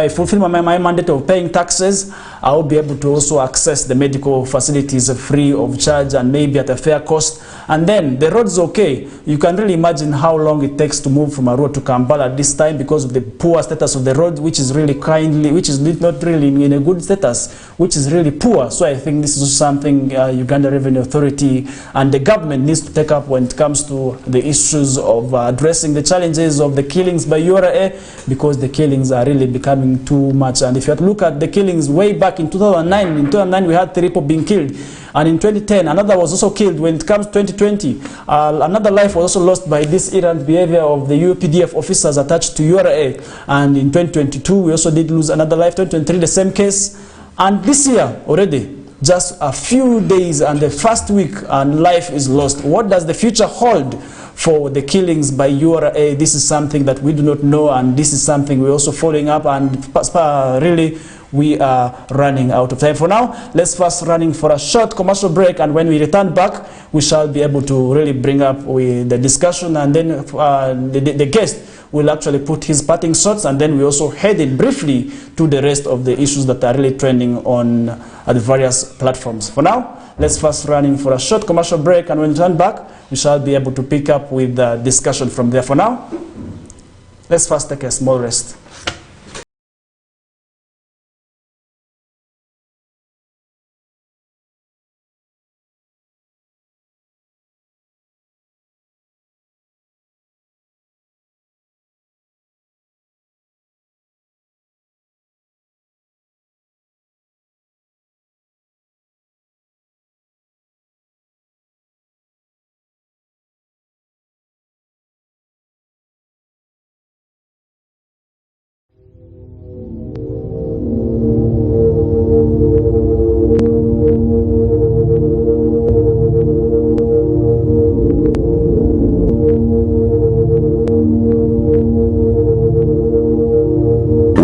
fulfill my mandate of paying taxes, I will be able to also access the medical facilities free of charge and maybe at a fair cost. And then the road's okay. You can really imagine how long it takes to move from a road to Kampala at this time, because of the poor status of the road, which is really which is not really in a good status, which is really poor. So I think this is something Uganda Revenue Authority and the government needs to take up when it comes to the issues of addressing the challenges of the killings by URA, because the killings are really becoming too much. And if you have to look at the killings way back in 2009, we had 3 people being killed. And in 2010, another was also killed. When it comes to 2020, another life was also lost by this errant behavior of the UPDF officers attached to URA. And in 2022, we also did lose another life. 2023, the same case. And this year already, just a few days and the first week, and life is lost. What does the future hold for the killings by URA? This is something that we do not know, and this is something we're also following up, and really we are running out of time. For now, let's first running for a short commercial break, and when we return back, we shall be able to really bring up with the discussion, and then the guest will actually put his parting shots, and then we also head in briefly to the rest of the issues that are really trending on the various platforms. For now, let's first running for a short commercial break, and when we return back, we shall be able to pick up with the discussion from there. For now, let's first take a small rest.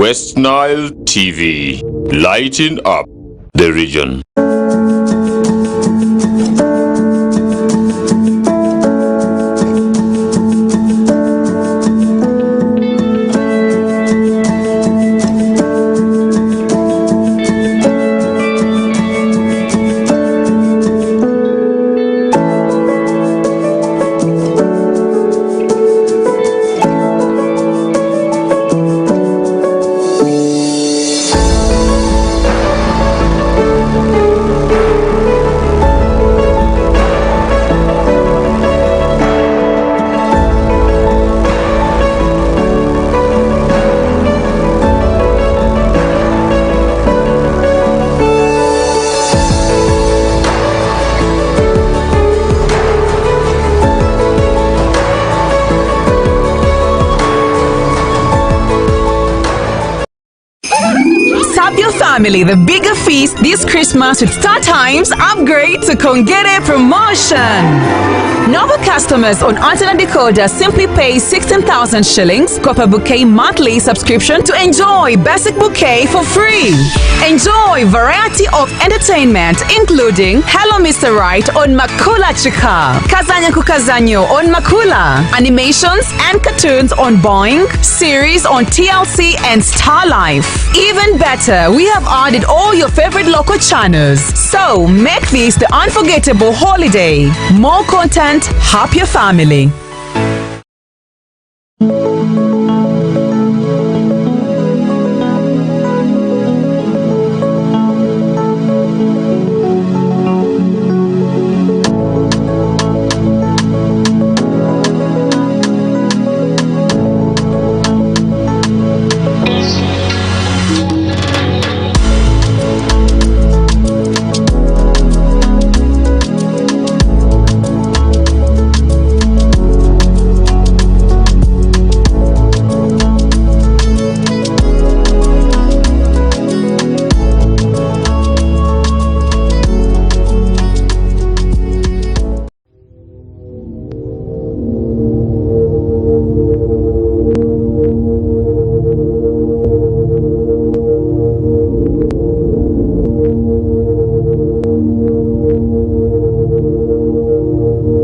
West Nile TV, lighting up the region. your family the bigger feast this Christmas with Star Times upgrade to Kongere promotion. Novel customers on antenna decoder simply pay 16,000 shillings copper bouquet monthly subscription to enjoy basic bouquet for free. Enjoy variety of entertainment including Hello Mr. Right on Makula Chika, Kazanya Kukazanyo on Makula, animations and cartoons on Boing, series on TLC and Star Life. Even better, we have added all your favorite local channels. So make this the unforgettable holiday. More content, happier family.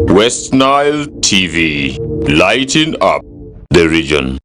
West Nile TV, lighting up the region.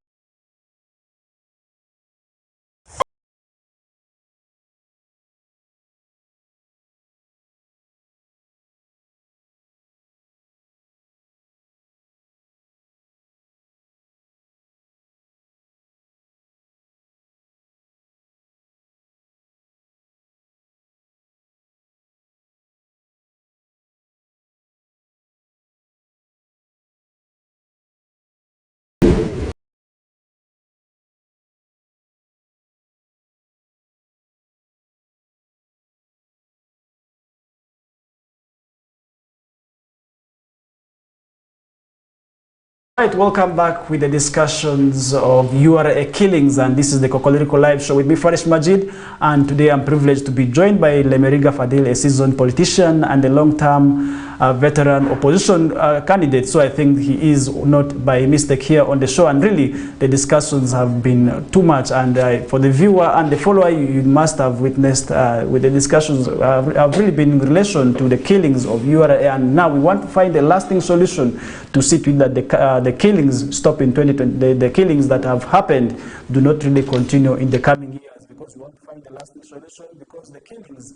Right, welcome back with the discussions of URA killings, and this is the Kokoliriko live show with me, Farish Majid, and today I'm privileged to be joined by Lemeriga Fadil, a seasoned politician and a long-term veteran opposition candidate. So I think he is not by mistake here on the show, and really the discussions have been too much, and for the viewer and the follower, you must have witnessed with the discussions have really been in relation to the killings of URA, and now we want to find a lasting solution to see to it that the killings stop in 2020, the killings that have happened do not really continue in the coming years, because we want to find a lasting solution, because the killings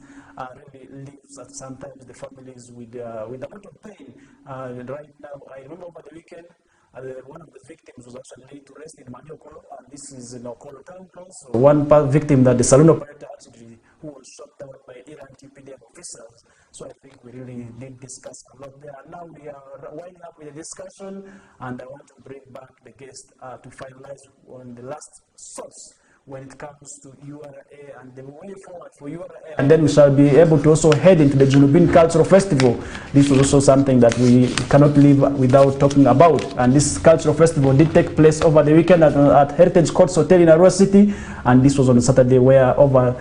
really leaves sometimes the families with a lot of pain. Right now, I remember over the weekend, one of the victims was actually laid to rest in Maniokolo, and this is in Okolo town close. So one victim that the saloon operator actually, who was shot down by Iran TPDM officers. So I think we really did discuss a lot there. And now we are winding up with the discussion, and I want to bring back the guest to finalize on the last source when it comes to URA and the way forward for URA. And then we shall be able to also head into the Junubin Cultural Festival. This was also something that we cannot live without talking about. And this cultural festival did take place over the weekend at Heritage Courts Hotel in Arua City, and this was on Saturday, where over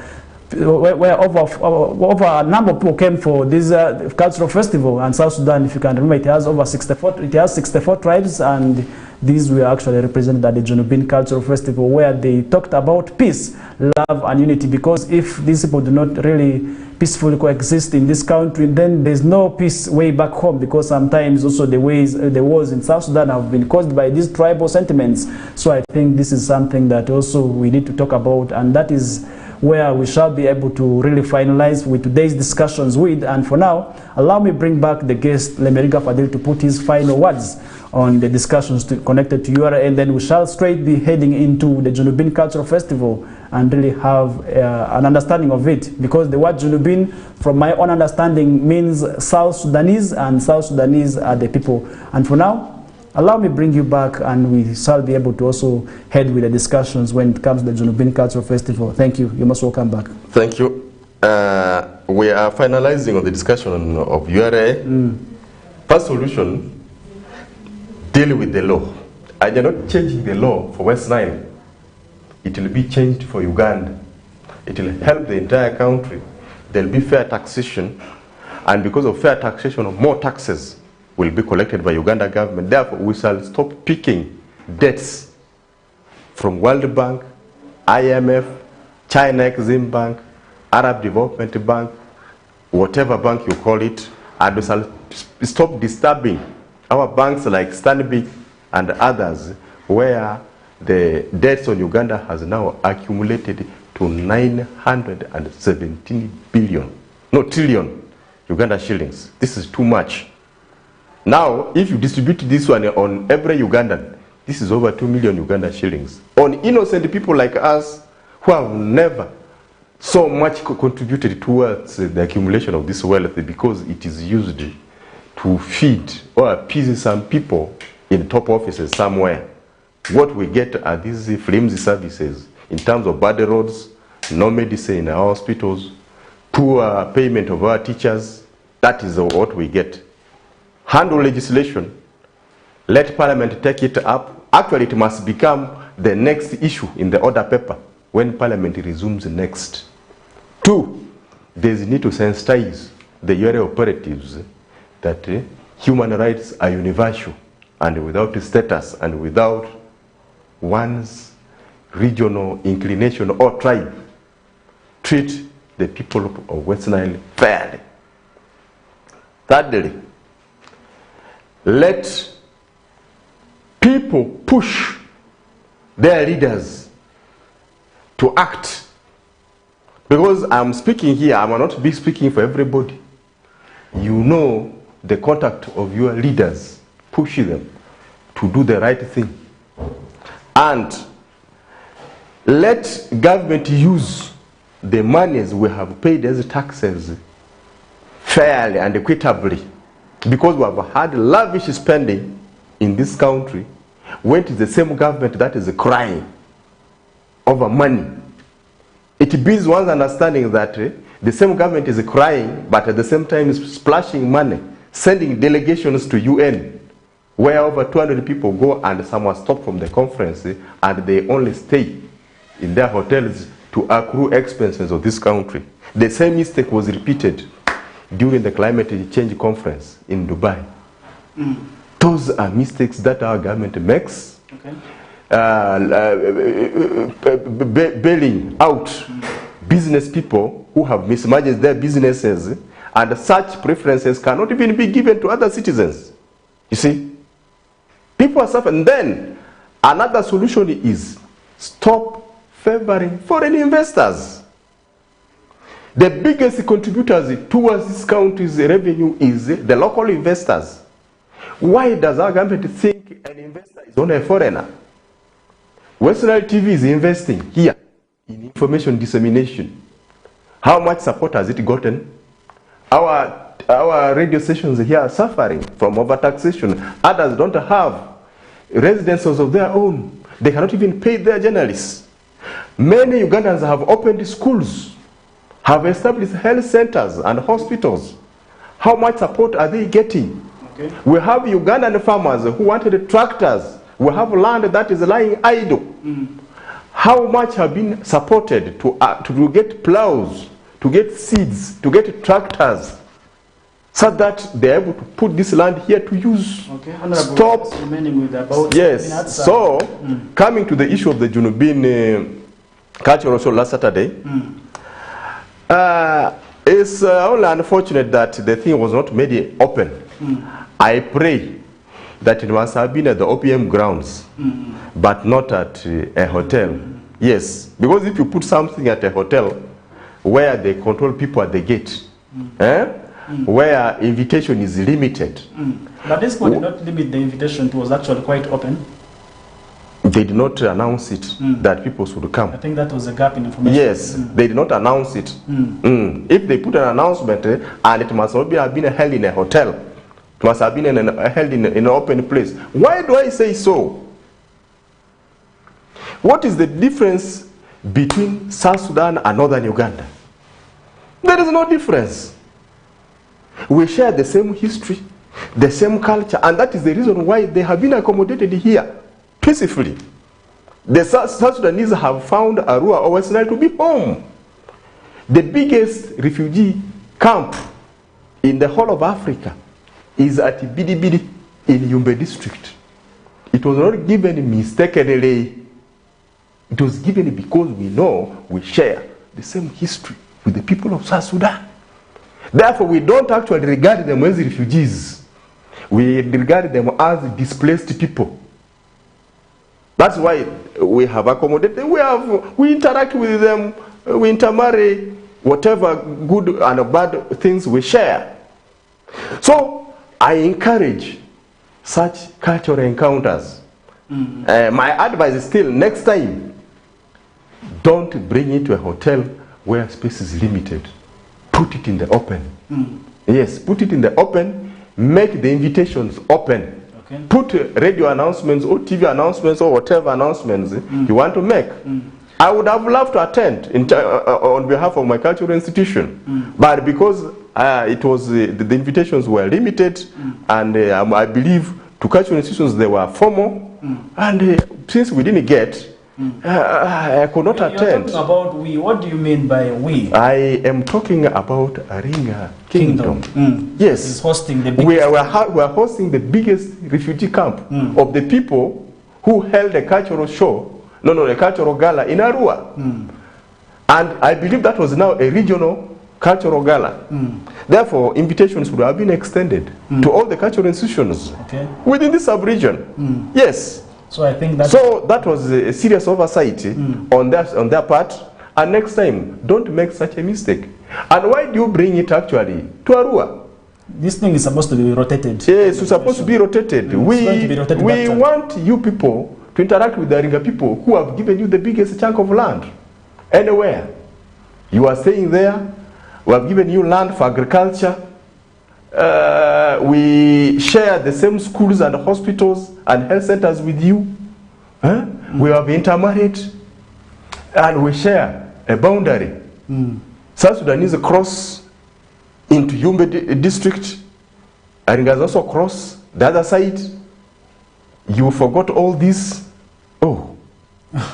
a number of people came for this cultural festival. And South Sudan, if you can remember, it has 64 tribes, and these were actually represented at the Junubin Cultural Festival, where they talked about peace, love, and unity. Because if these people do not really peacefully coexist in this country, then there's no peace way back home, because sometimes also the wars in South Sudan have been caused by these tribal sentiments. So I think this is something that also we need to talk about, and that is where we shall be able to really finalize with today's discussions with. And for now, allow me bring back the guest, Lemeriga Fadil, to put his final words on the discussions connected to URA, and then we shall straight be heading into the Junubin Cultural Festival and really have an understanding of it. Because the word Junubin, from my own understanding, means South Sudanese, and South Sudanese are the people. And for now, allow me bring you back, and we shall be able to also head with the discussions when it comes to the Junubin Cultural Festival. Thank you. You must welcome back. Thank you. We are finalizing on the discussion of URA. First solution, deal with the law. I am not changing the law for West Nile. It will be changed for Uganda. It will help the entire country. There will be fair taxation, and because of fair taxation, more taxes will be collected by Uganda government. Therefore, we shall stop picking debts from World Bank, IMF, China Exim Bank, Arab Development Bank, whatever bank you call it, and we shall stop disturbing our banks like Stanbic and others, where the debts on Uganda has now accumulated to 917 trillion Uganda shillings. This is too much. Now, if you distribute this one on every Ugandan, this is over 2 million Uganda shillings. On innocent people like us who have never so much contributed towards the accumulation of this wealth, because it is used to feed or appease some people in top offices somewhere. What we get are these flimsy services in terms of bad roads, no medicine in our hospitals, poor payment of our teachers. That is what we get. Handle legislation, let Parliament take it up. Actually, it must become the next issue in the order paper when Parliament resumes next. 2, there is need to sensitize the area operatives that human rights are universal, and without status and without one's regional inclination or tribe, treat the people of West Nile fairly. Thirdly, let people push their leaders to act. Because I'm speaking here, I will not be speaking for everybody. You know the contact of your leaders, push them to do the right thing. And let government use the monies we have paid as taxes fairly and equitably, because we have had lavish spending in this country when it is the same government that is crying over money. It builds one's understanding that the same government is crying, but at the same time is splashing money, sending delegations to UN, where over 200 people go and some are stopped from the conference, and they only stay in their hotels to accrue expenses of this country. The same mistake was repeated during the climate change conference in Dubai. Those are mistakes that our government makes. Okay. Bailing out business people who have mismanaged their businesses, and such preferences cannot even be given to other citizens. You see, people are suffering. Then another solution is stop favoring foreign investors. The biggest contributors towards this country's revenue is the local investors. Why does our government think an investor is only a foreigner? West Nile TV is investing here in information dissemination. How much support has it gotten? Our radio stations here are suffering from overtaxation. Others don't have residences of their own. They cannot even pay their journalists. Many Ugandans have opened schools, have established health centers and hospitals. How much support are they getting? Okay. We have Ugandan farmers who wanted tractors. We have land that is lying idle. How much have been supported to get plows, to get seeds, to get tractors, so that they're able to put this land here to use? Okay. Stop. Remaining with about yes. minutes. So, coming to the issue of the Junubin cultural show last Saturday, it's only unfortunate that the thing was not made open. I pray that it must have been at the OPM grounds, but not at a hotel. Yes, because if you put something at a hotel where they control people at the gate, where invitation is limited. But this one did not limit the invitation, it was actually quite open. They did not announce it that people should come. I think that was a gap in information. Yes, they did not announce it. If they put an announcement, and it must not have been held in a hotel, it must have been held in an open place. Why do I say so? What is the difference between South Sudan and Northern Uganda? There is no difference. We share the same history, the same culture, and that is the reason why they have been accommodated here peacefully. The South Sudanese have found Arua or West Nile to be home. The biggest refugee camp in the whole of Africa is at Bidibidi in Yumbe district. It was not given mistakenly. It was given because we know we share the same history with the people of South Sudan. Therefore, we don't actually regard them as refugees. We regard them as displaced people. That's why we have accommodated them. We interact with them, we intermarry, whatever good and bad things we share. So I encourage such cultural encounters. My advice is still, next time, don't bring it to a hotel where space is limited. Put it in the open. Yes, put it in the open. Make the invitations open. Okay. Put radio announcements or TV announcements or whatever announcements you want to make. I would have loved to attend on behalf of my cultural institution, but because it was the invitations were limited, and I believe to cultural institutions they were formal, and since we didn't get, I could not attend. You're talking about we. What do you mean by we? I am talking about Aringa Kingdom. Yes, it's hosting the biggest we are hosting the biggest refugee camp of the people who held a cultural show. A cultural gala in Arua. And I believe that was now a regional cultural gala. Therefore, invitations would have been extended to all the cultural institutions within the sub-region. Yes. So I think that was a serious oversight on their part. And next time, don't make such a mistake. And why do you bring it actually to Arua? This thing is supposed to be rotated. Yes, it's supposed to be rotated. We want you people to interact with the Aringa people who have given you the biggest chunk of land. Anywhere. You are staying there. We have given you land for agriculture. We share the same schools and hospitals and health centers with you. We have intermarried. And we share a boundary. South Sudanese cross into Yumbe district. Aringas also cross the other side. You forgot all this. Oh.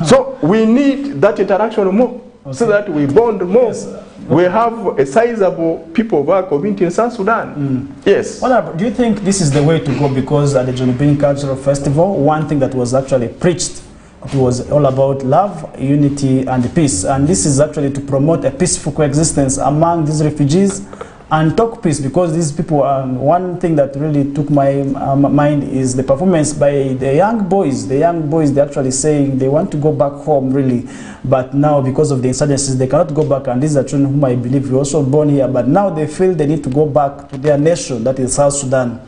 So we need that interaction more, so that we bond more. Yes. We have a sizable people of our community in South Sudan. Yes. Do you think this is the way to go? Because at the Junubin Cultural Festival, one thing that was actually preached, it was all about love, unity, and peace. And this is actually to promote a peaceful coexistence among these refugees and talk peace, because these people are, one thing that really took my mind is the performance by the young boys. The young boys, they're actually saying they want to go back home really, but now because of the insurgencies they cannot go back, and these are children whom I believe were also born here, but now they feel they need to go back to their nation, that is South Sudan.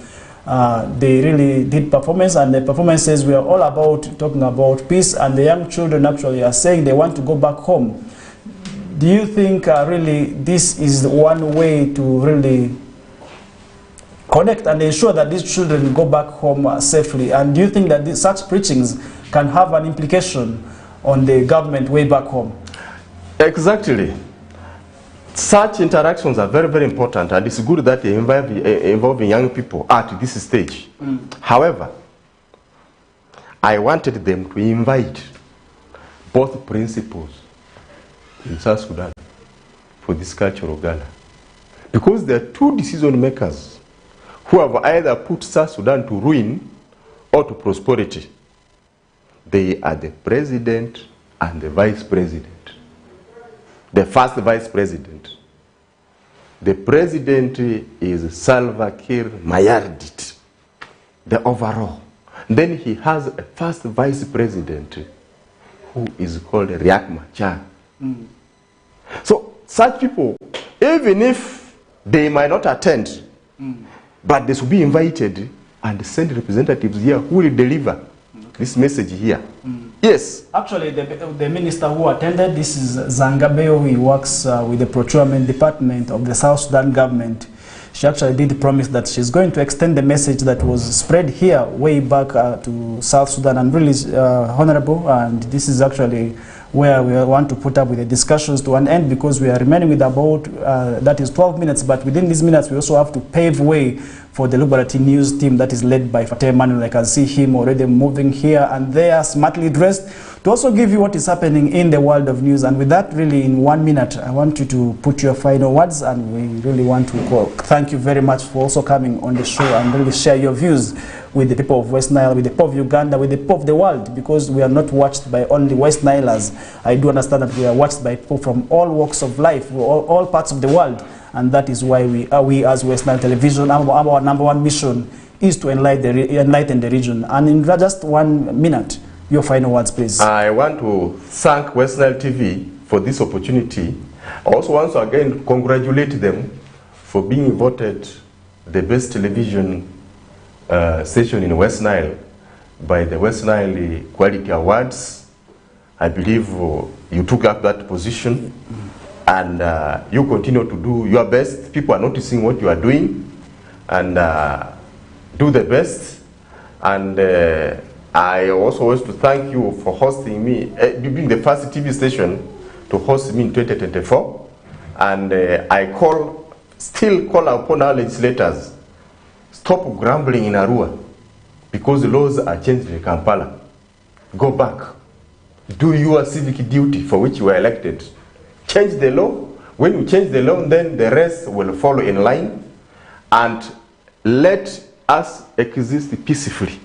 They really did performance, and the performance says we are all about talking about peace, and the young children actually are saying they want to go back home. Do you think really this is one way to really connect and ensure that these children go back home safely? And do you think that such preachings can have an implication on the government way back home? Exactly. Such interactions are very, very important, and it's good that they involving young people at this stage. However, I wanted them to invite both principals in South Sudan for this cultural gala, because there are two decision makers who have either put South Sudan to ruin or to prosperity. They are the president and the vice president. The first vice president. The president is Salva Kiir Mayardit, the overall. Then he has a first vice president who is called Riek Machar. So such people, even if they might not attend, but they should be invited and send representatives here who will deliver this message here. Yes. Actually, the minister who attended, this is Zangabeo. He works with the procurement department of the South Sudan government. She actually did promise that she's going to extend the message that was spread here way back to South Sudan. I'm really honorable, and this is actually where we want to put up with the discussions to an end, because we are remaining with about, that is 12 minutes, but within these minutes we also have to pave way for the Liberty News team that is led by Fateh Manuel. I can see him already moving here and there, smartly dressed, to also give you what is happening in the world of news. And with that, really, in 1 minute, I want you to put your final words, and we really want to thank you very much for also coming on the show and really share your views with the people of West Nile, with the people of Uganda, with the people of the world, because we are not watched by only West Nilers. I do understand that we are watched by people from all walks of life, all parts of the world, and that is why we as West Nile Television, our number one mission is to enlighten the region. And in just 1 minute, your final words, please. I want to thank West Nile TV for this opportunity. I also want to again congratulate them for being voted the best television station in West Nile by the West Nile Quality Awards. I believe you took up that position, and you continue to do your best. People are noticing what you are doing, and do the best. And I also want to thank you for hosting me, being the first TV station to host me in 2024. And I still call upon our legislators, stop grumbling in Arua, because the laws are changed in Kampala. Go back. Do your civic duty for which you were elected. Change the law. When you change the law, then the rest will follow in line. And let us exist peacefully.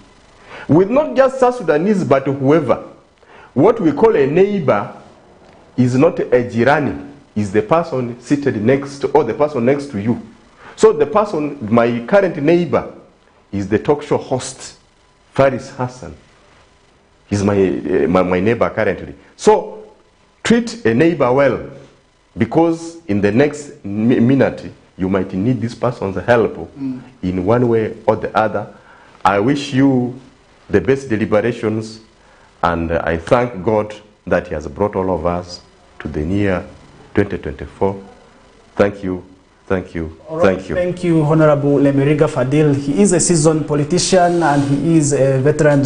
With not just South Sudanese, but whoever. What we call a neighbor is not a jirani, is the person seated next or the person next to you. So the person, my current neighbor, is the talk show host, Farish Hassan. He's my neighbor currently. So treat a neighbor well, because in the next minute, you might need this person's help in one way or the other. I wish you the best deliberations, and I thank God that He has brought all of us to the near 2024. Thank you. Thank you. Thank you. Thank you, Honorable Lemeriga Fadil. He is a seasoned politician, and he is a veteran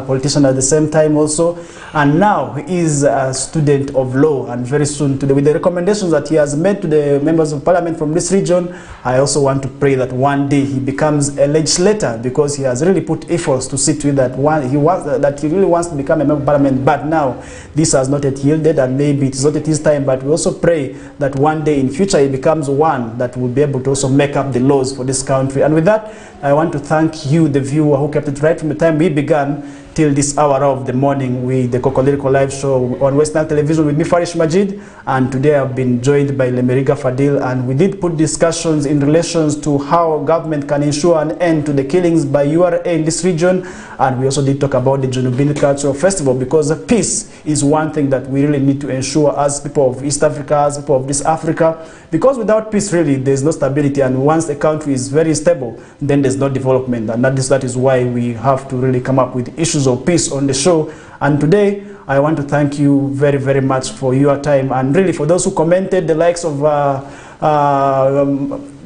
politician at the same time also. And now he is a student of law, and very soon, today, with the recommendations that he has made to the members of parliament from this region, I also want to pray that one day he becomes a legislator, because he has really put efforts to see to it that he really wants to become a member of parliament. But now this has not yet yielded, and maybe it is not at his time. But we also pray that one day in future he becomes one that will be able to also make up the laws for this country. And with that, I want to thank you, the viewer, who kept it right from the time we began till this hour of the morning with the Kokoliriko live show on West Nile Television with me, Farish Majid. And today I've been joined by Lemeriga Fadil, and we did put discussions in relations to how government can ensure an end to the killings by URA in this region. And we also did talk about the Junubin Cultural Festival, because peace is one thing that we really need to ensure as people of East Africa, as people of this Africa, because without peace, really, there's no stability. And once a country is very stable, then there's no development. And that is why we have to really come up with issues of peace on the show. And today, I want to thank you very, very much for your time. And really, for those who commented, the likes of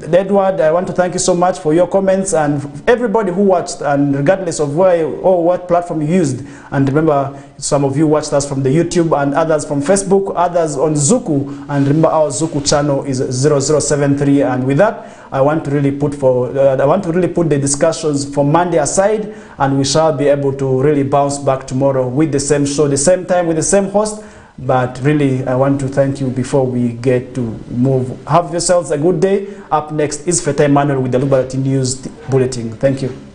Edward, I want to thank you so much for your comments, and everybody who watched, and regardless of where or what platform you used. And remember, some of you watched us from the YouTube, and others from Facebook, others on Zuku. And remember, our Zuku channel is 0073. And with that, I want to really put the discussions for Monday aside, and we shall be able to really bounce back tomorrow with the same show, the same time, with the same host. But really, I want to thank you before we get to move. Have yourselves a good day. Up next is Feta Emmanuel with the Liberty News Bulletin. Thank you.